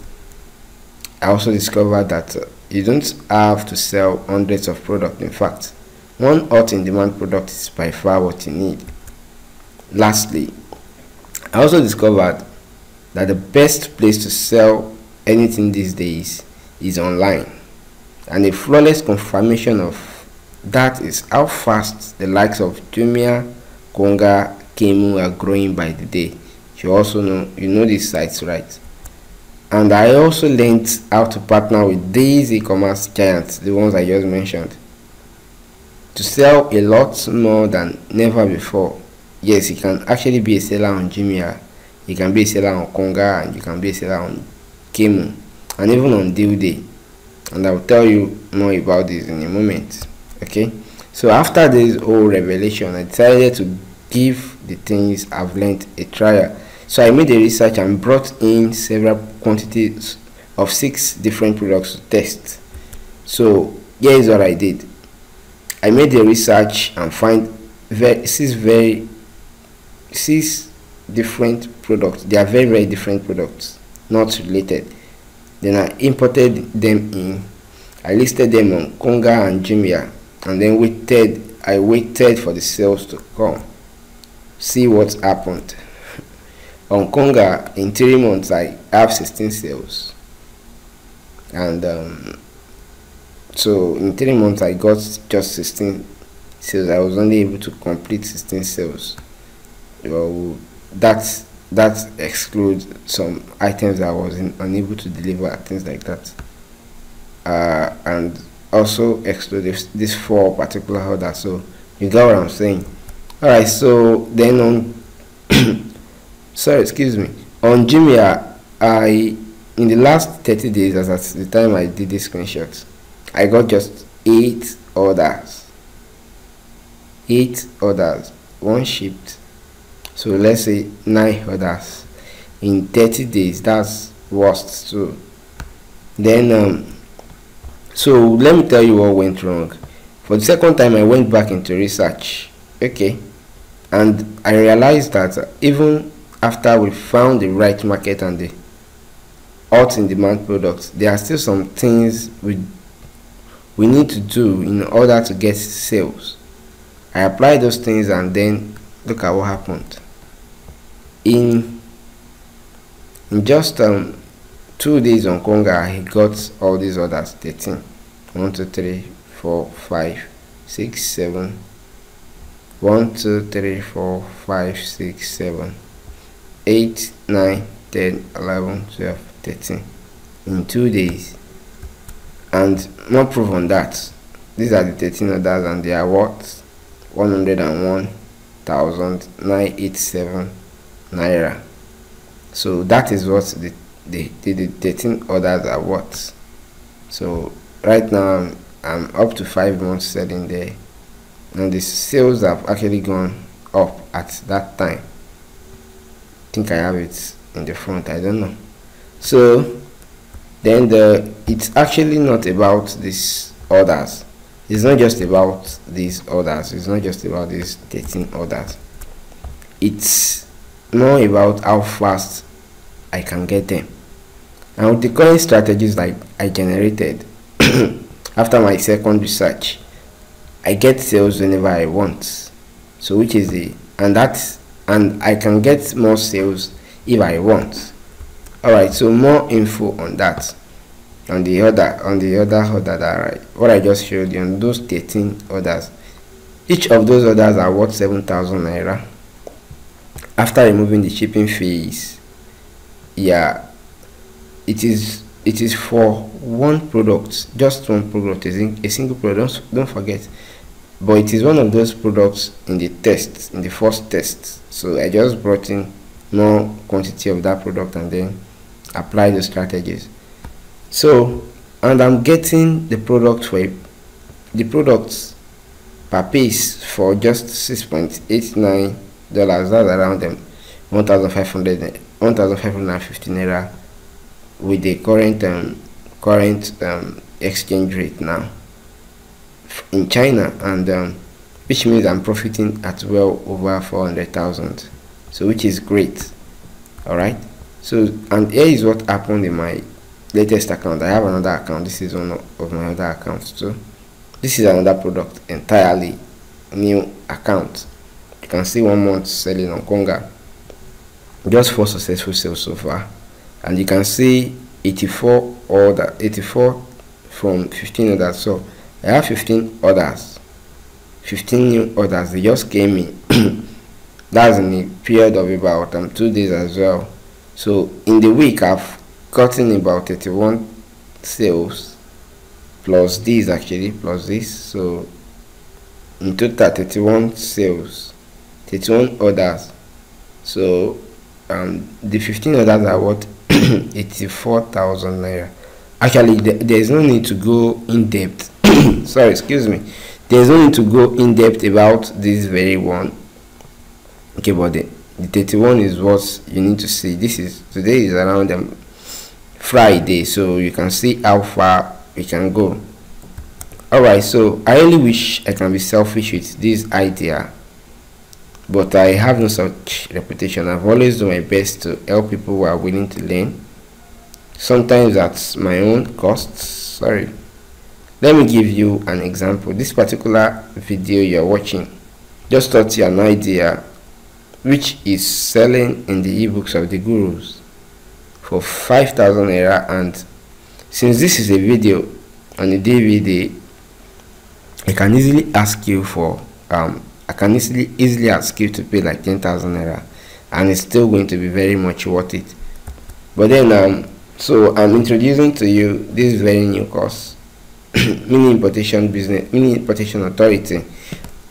Speaker 1: I also discovered that you don't have to sell hundreds of products. In fact, one hot in demand product is by far what you need. Lastly, I also discovered that the best place to sell anything these days is online, and a flawless confirmation of that is how fast the likes of Jumia, Konga, Kemu are growing by the day. You also know these sites, right? And I also learned how to partner with these e-commerce giants, the ones I just mentioned, to sell a lot more than never before. Yes, you can actually be a seller on Jumia, you can be a seller on Konga, and you can be a seller on Kemu, and even on Deal Day. And I will tell you more about this in a moment. Okay, so after this whole revelation, I decided to give the things I've learned a trial. So I made a research and brought in several quantities of 6 different products to test. So here is what I did. I made the research and find 6 different products. They are very different products, not related. Then I imported them in. I listed them on Konga and Jumia, and then I waited for the sales to come. See what happened. On Konga, in 3 months, I have 16 sales, and so in 3 months I got just 16 sales. I was only able to complete 16 sales. Well, that that excludes some items that I was unable to deliver, things like that, and also exclude this 4 particular orders. So you got what I'm saying. Alright, so then on sorry, excuse me, on Jumia, in the last 30 days, as at the time I did this screenshot, I got just 8 orders. 8 orders, 1 shipped. So let's say 9 orders in 30 days. That's worst. So then so let me tell you what went wrong. For the second time, I went back into research, okay, and I realized that even after we found the right market and the hot in demand products, there are still some things we need to do in order to get sales. I applied those things, and then look at what happened. In just 2 days on Konga, I got all these orders. 13, 1 2 3 4 5 6 7, 1 2 3 4 5 6 7, 8 9 10 11 12 13 in 2 days. And more proof on that, these are the 13 orders, and they are worth 101,987 naira. So that is what the 13 orders are worth. So right now I'm up to 5 months selling there, and the sales have actually gone up at that time. I think I have it in the front, I don't know. So then it's actually not about these orders. It's not just about these orders. It's not just about these 13 orders. It's more about how fast I can get them. And with the current strategies like I generated after my second research, I get sales whenever I want. So which is and I can get more sales if I want. Alright, so more info on that. On the other order that what I just showed you, on those 13 orders, each of those orders are worth 7,000 naira after removing the shipping fees. Yeah, it is for one product, just one product, a single product. Don't forget, but it is one of those products in the first test. So I just brought in more quantity of that product and then apply the strategies. So, and I'm getting the products per piece for just $6.89. That's around 1,550 naira with the current exchange rate now in China, and which means I'm profiting at well over 400,000. So which is great. All right. So, and here is what happened in my latest account. I have another account. This is one of my other accounts too. This is another product, entirely new account. You can see 1 month selling on Konga, just 4 successful sales so far, and you can see 84 from 15 orders. So I have 15 orders, 15 new orders. They just came in. That's in a period of about 2 days as well. So in the week I've gotten about 31 sales plus these, plus this. So in total 31 sales, 31 orders. So the 15 orders are worth 84,000 naira. Actually, there is no need to go in depth. Sorry, excuse me. There is no need to go in depth about this very one. Okay, but the 31 is what you need to see. Today is around Friday, so you can see how far we can go. Alright, so I really wish I can be selfish with this idea, but I have no such reputation. I've always done my best to help people who are willing to learn, sometimes at my own costs. Sorry, let me give you an example. This particular video you're watching just taught you an idea which is selling in the ebooks of the gurus for 5,000 naira, and since this is a video on a DVD, I can easily ask you for I can easily ask you to pay like 10,000 naira, and it's still going to be very much worth it. But then so I'm introducing to you this very new course, mini importation authority.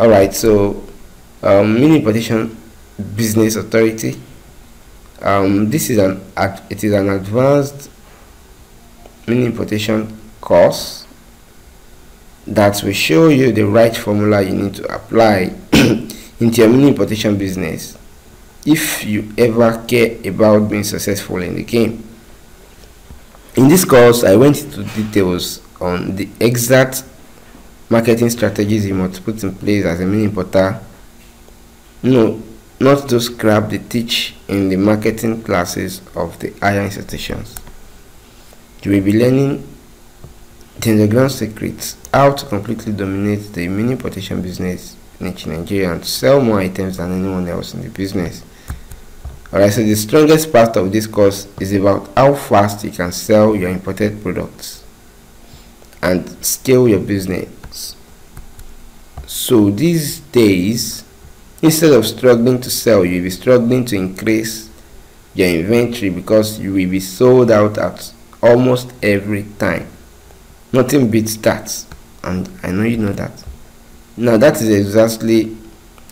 Speaker 1: All right, so mini importation business authority, this is an advanced mini importation course that will show you the right formula you need to apply into your mini importation business if you ever care about being successful in the game. In this course, I went into details on the exact marketing strategies you must put in place as a mini importer. No, not those crap they teach in the marketing classes of the higher institutions. You will be learning the underground secrets, how to completely dominate the mini importation business niche in Nigeria and sell more items than anyone else in the business. Alright, so the strongest part of this course is about how fast you can sell your imported products and scale your business. So these days, instead of struggling to sell, you'll be struggling to increase your inventory because you will be sold out at almost every time. Nothing beats that, and I know you know that. Now that is exactly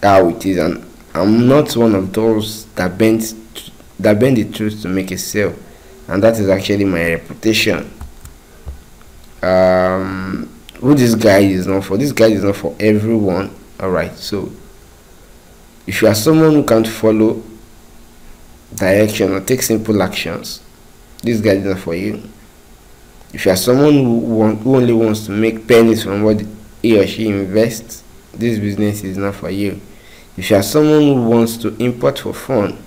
Speaker 1: how it is, and I'm not one of those that bend the truth to make a sale, and that is actually my reputation. Who this guide is not for? This guide is not for everyone. Alright, so if you are someone who can't follow direction or take simple actions, this guide is not for you. If you are someone who only wants to make pennies from what he or she invests, this business is not for you. If you are someone who wants to import for fun,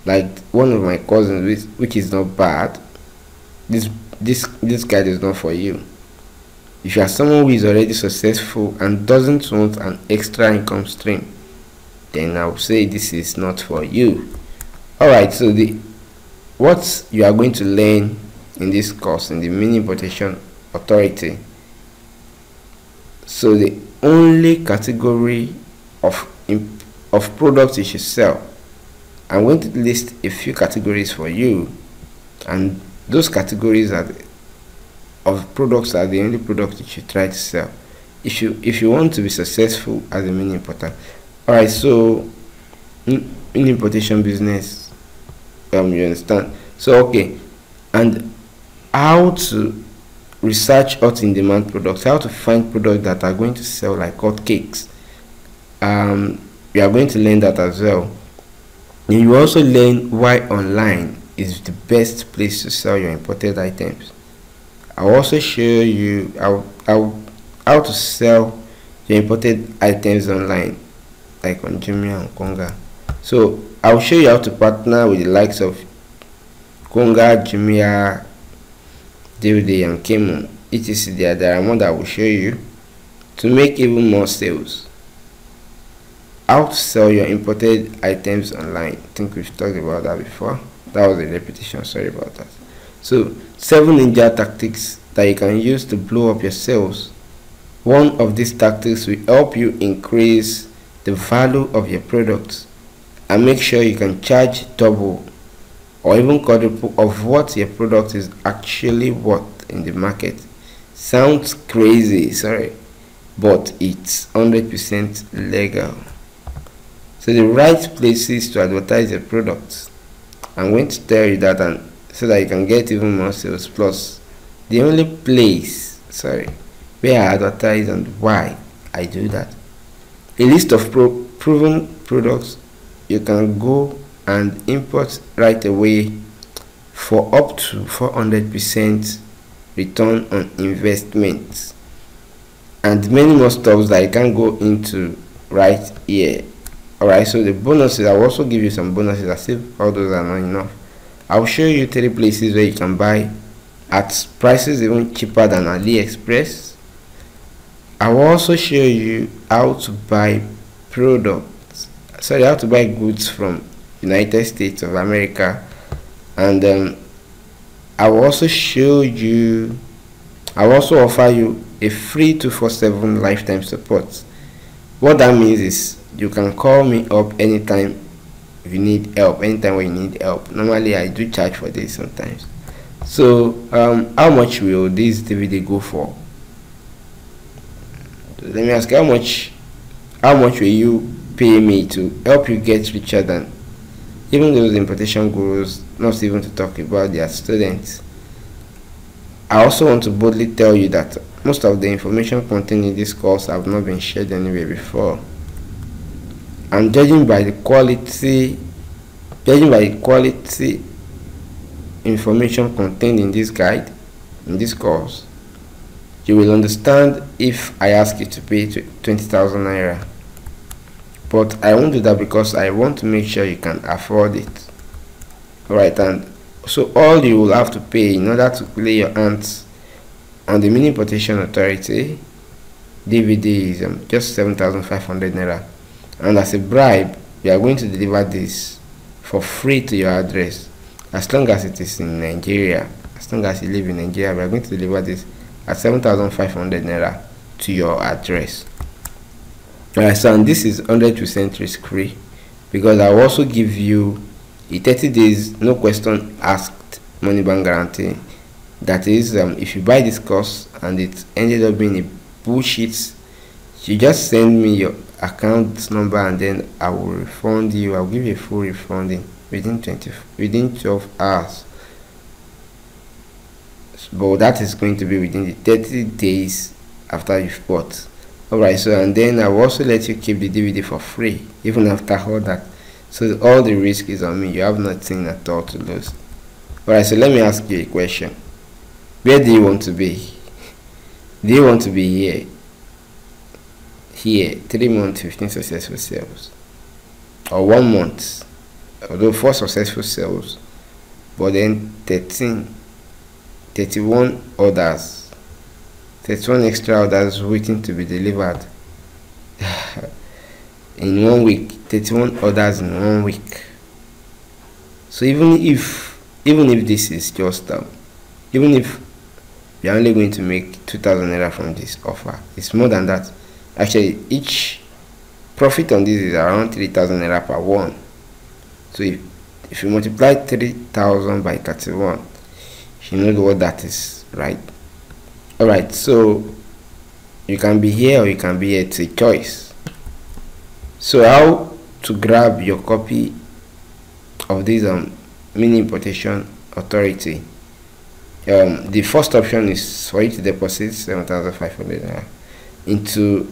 Speaker 1: like one of my cousins, which is not bad, this guide is not for you. If you are someone who is already successful and doesn't want an extra income stream, then I would say this is not for you. Alright, so what you are going to learn in this course, in the mini importation authority. So the only category of products you should sell, I'm going to list a few categories for you, and those categories of products are the only products you should try to sell if you want to be successful as a mini importer. Alright, so in importation business, you understand. So okay, and how to research hot in demand products, how to find products that are going to sell like hot cakes. We are going to learn that as well. And you also learn why online is the best place to sell your imported items. I'll also show you how to sell your imported items online, like on Jumia and Konga. So I'll show you how to partner with the likes of Konga, Jumia, Debit and Kemo, etc. There are more that I will show you to make even more sales. How to sell your imported items online. I think we've talked about that before. That was a repetition, sorry about that. So 7 ninja tactics that you can use to blow up your sales. One of these tactics will help you increase the value of your products and make sure you can charge double or even quadruple of what your product is actually worth in the market. Sounds crazy, sorry, but it's 100% legal. So the right places to advertise your products, I'm going to tell you that, and so that you can get even more sales. Plus the only place, where I advertise and why I do that. A list of proven products you can go and import right away for up to 400% return on investment, and many more stuff that I can go into right here. Alright, so the bonuses, I will also give you some bonuses as if all those are not enough. I'll show you 3 places where you can buy at prices even cheaper than Aliexpress. I will also show you how to buy how to buy goods from United States of America, and I will also offer you a free 247 lifetime support. What that means is you can call me up anytime if you need help, anytime when you need help. Normally I do charge for this sometimes. So how much will this DVD go for? So let me ask, how much will you pay me to help you get richer than even those importation gurus, not even to talk about their students? I also want to boldly tell you that most of the information contained in this course have not been shared anywhere before. And judging by the quality information contained in this guide, in this course, you will understand if I ask you to pay 20,000 naira. But I won't do that because I want to make sure you can afford it. Alright, and so all you will have to pay in order to lay your hands on the Mini Importation Authority DVD is just 7,500 naira. And as a bribe, we are going to deliver this for free to your address. As long as it is in Nigeria, as long as you live in Nigeria, we are going to deliver this at 7,500 naira to your address. Alright, so and this is 100% risk free because I will also give you a 30 days no question asked money bank guarantee. That is, if you buy this course and it ended up being a bullshit, you just send me your account number and then I will refund you. I'll give you a full refunding within 12 hours. But that is going to be within the 30 days after you've bought. Alright, so and then I will also let you keep the DVD for free even after all that. So all the risk is on me. You have nothing at all to lose. Alright, so let me ask you a question. Where do you want to be? Do you want to be here 3 months 15 successful sales, or 1 month although 4 successful sales but then 31 orders, 31 extra orders waiting to be delivered in 1 week, 31 orders in 1 week? So even if this is just even if you're only going to make 2,000 naira from this offer, it's more than that. Actually, each profit on this is around 3,000 naira per one. So if you multiply 3,000 by 31, you know what that is, right? Alright, so you can be here or you can be here. It's a choice. So how to grab your copy of this Mini Importation Authority? The first option is for you to deposit 7,500 into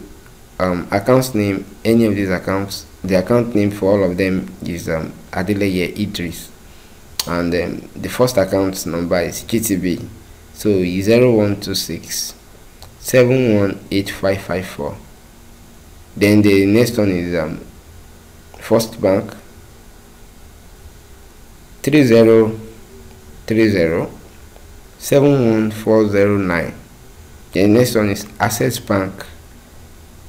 Speaker 1: account name, any of these accounts. The account name for all of them is Adeleye Idris, and the first account number is GTB, so 0126 718554. Then the next one is First Bank 3030 71409. The next one is Access Bank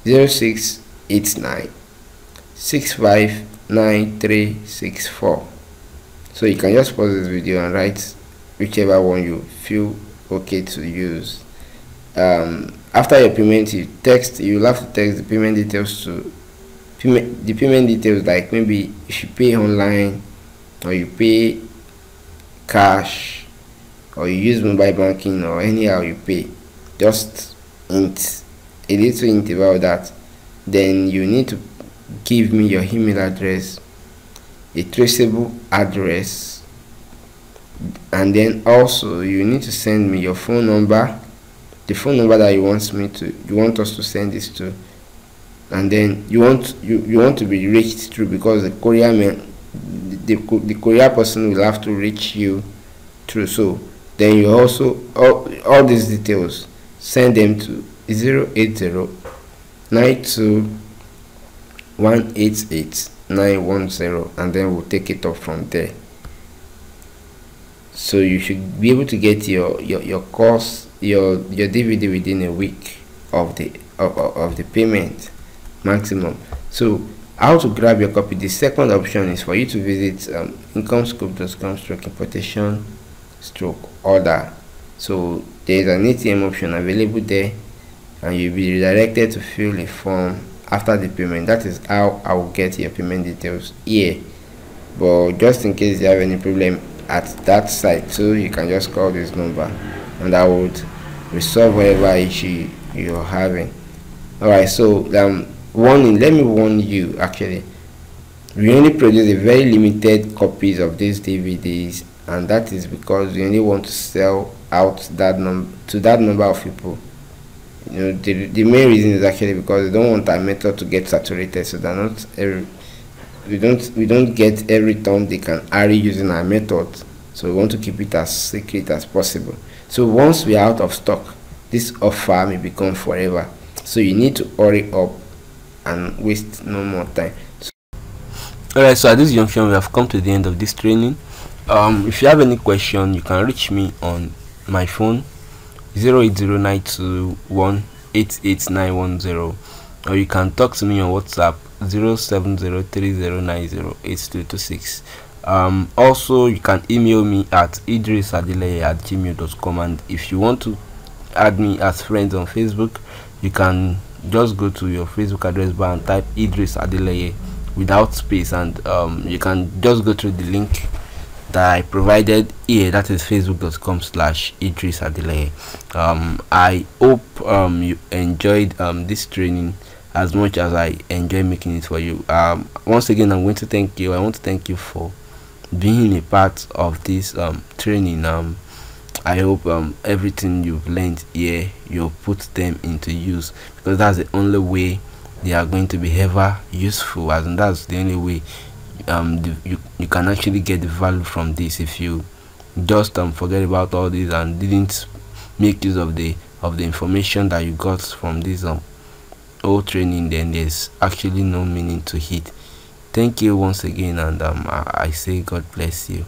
Speaker 1: 0689 659364. So you can just pause this video and write whichever one you feel okay to use. After your payment, you'll have to text the payment details to the payment details, like maybe if you pay online or you pay cash or you use mobile banking or anyhow you pay, just a little hint about that. Then you need to give me your email address, a traceable address, and then also you need to send me your phone number, the phone number that you want us to send this to, and then you want to be reached through, because the courier person will have to reach you through. So then you also all these details, send them to 080 92 188 910, and then we'll take it up from there. So you should be able to get your course, your DVD within a week of the payment maximum. So how to grab your copy? The second option is for you to visit incomescope.com/importation/order. So there is an ATM option available there, and you'll be redirected to fill a form after the payment. That is how I will get your payment details here. But just in case you have any problem at that site too, you can just call this number and I would resolve whatever issue you're having. Alright, so warning, let me warn you. Actually, we only produce a very limited copies of these DVDs, and that is because we only want to sell out that number of people. The main reason is actually because they don't want our method to get saturated, so they're not we don't get every time they can hurry using our method, so we want to keep it as secret as possible. So once we are out of stock, this offer may become forever, so you need to hurry up and waste no more time. Alright, so at this junction we have come to the end of this training. If you have any question, you can reach me on my phone 08092188910, or you can talk to me on WhatsApp 07030908226. Also you can email me at idrisadeleye@gmail.com, and if you want to add me as friends on Facebook, you can just go to your Facebook address bar and type Idris Adeleye without space, and you can just go through the link that I provided here, that is facebook.com/Idris Adeleye. I hope you enjoyed this training as much as I enjoy making it for you. Once again, I want to thank you for being a part of this training. I hope everything you've learned here, you'll put them into use, because that's the only way they are going to be ever useful, and that's the only way you can actually get the value from this. If you just forget about all this and didn't make use of the information that you got from this whole training, then there's actually no meaning to it. Thank you once again, and I say God bless you.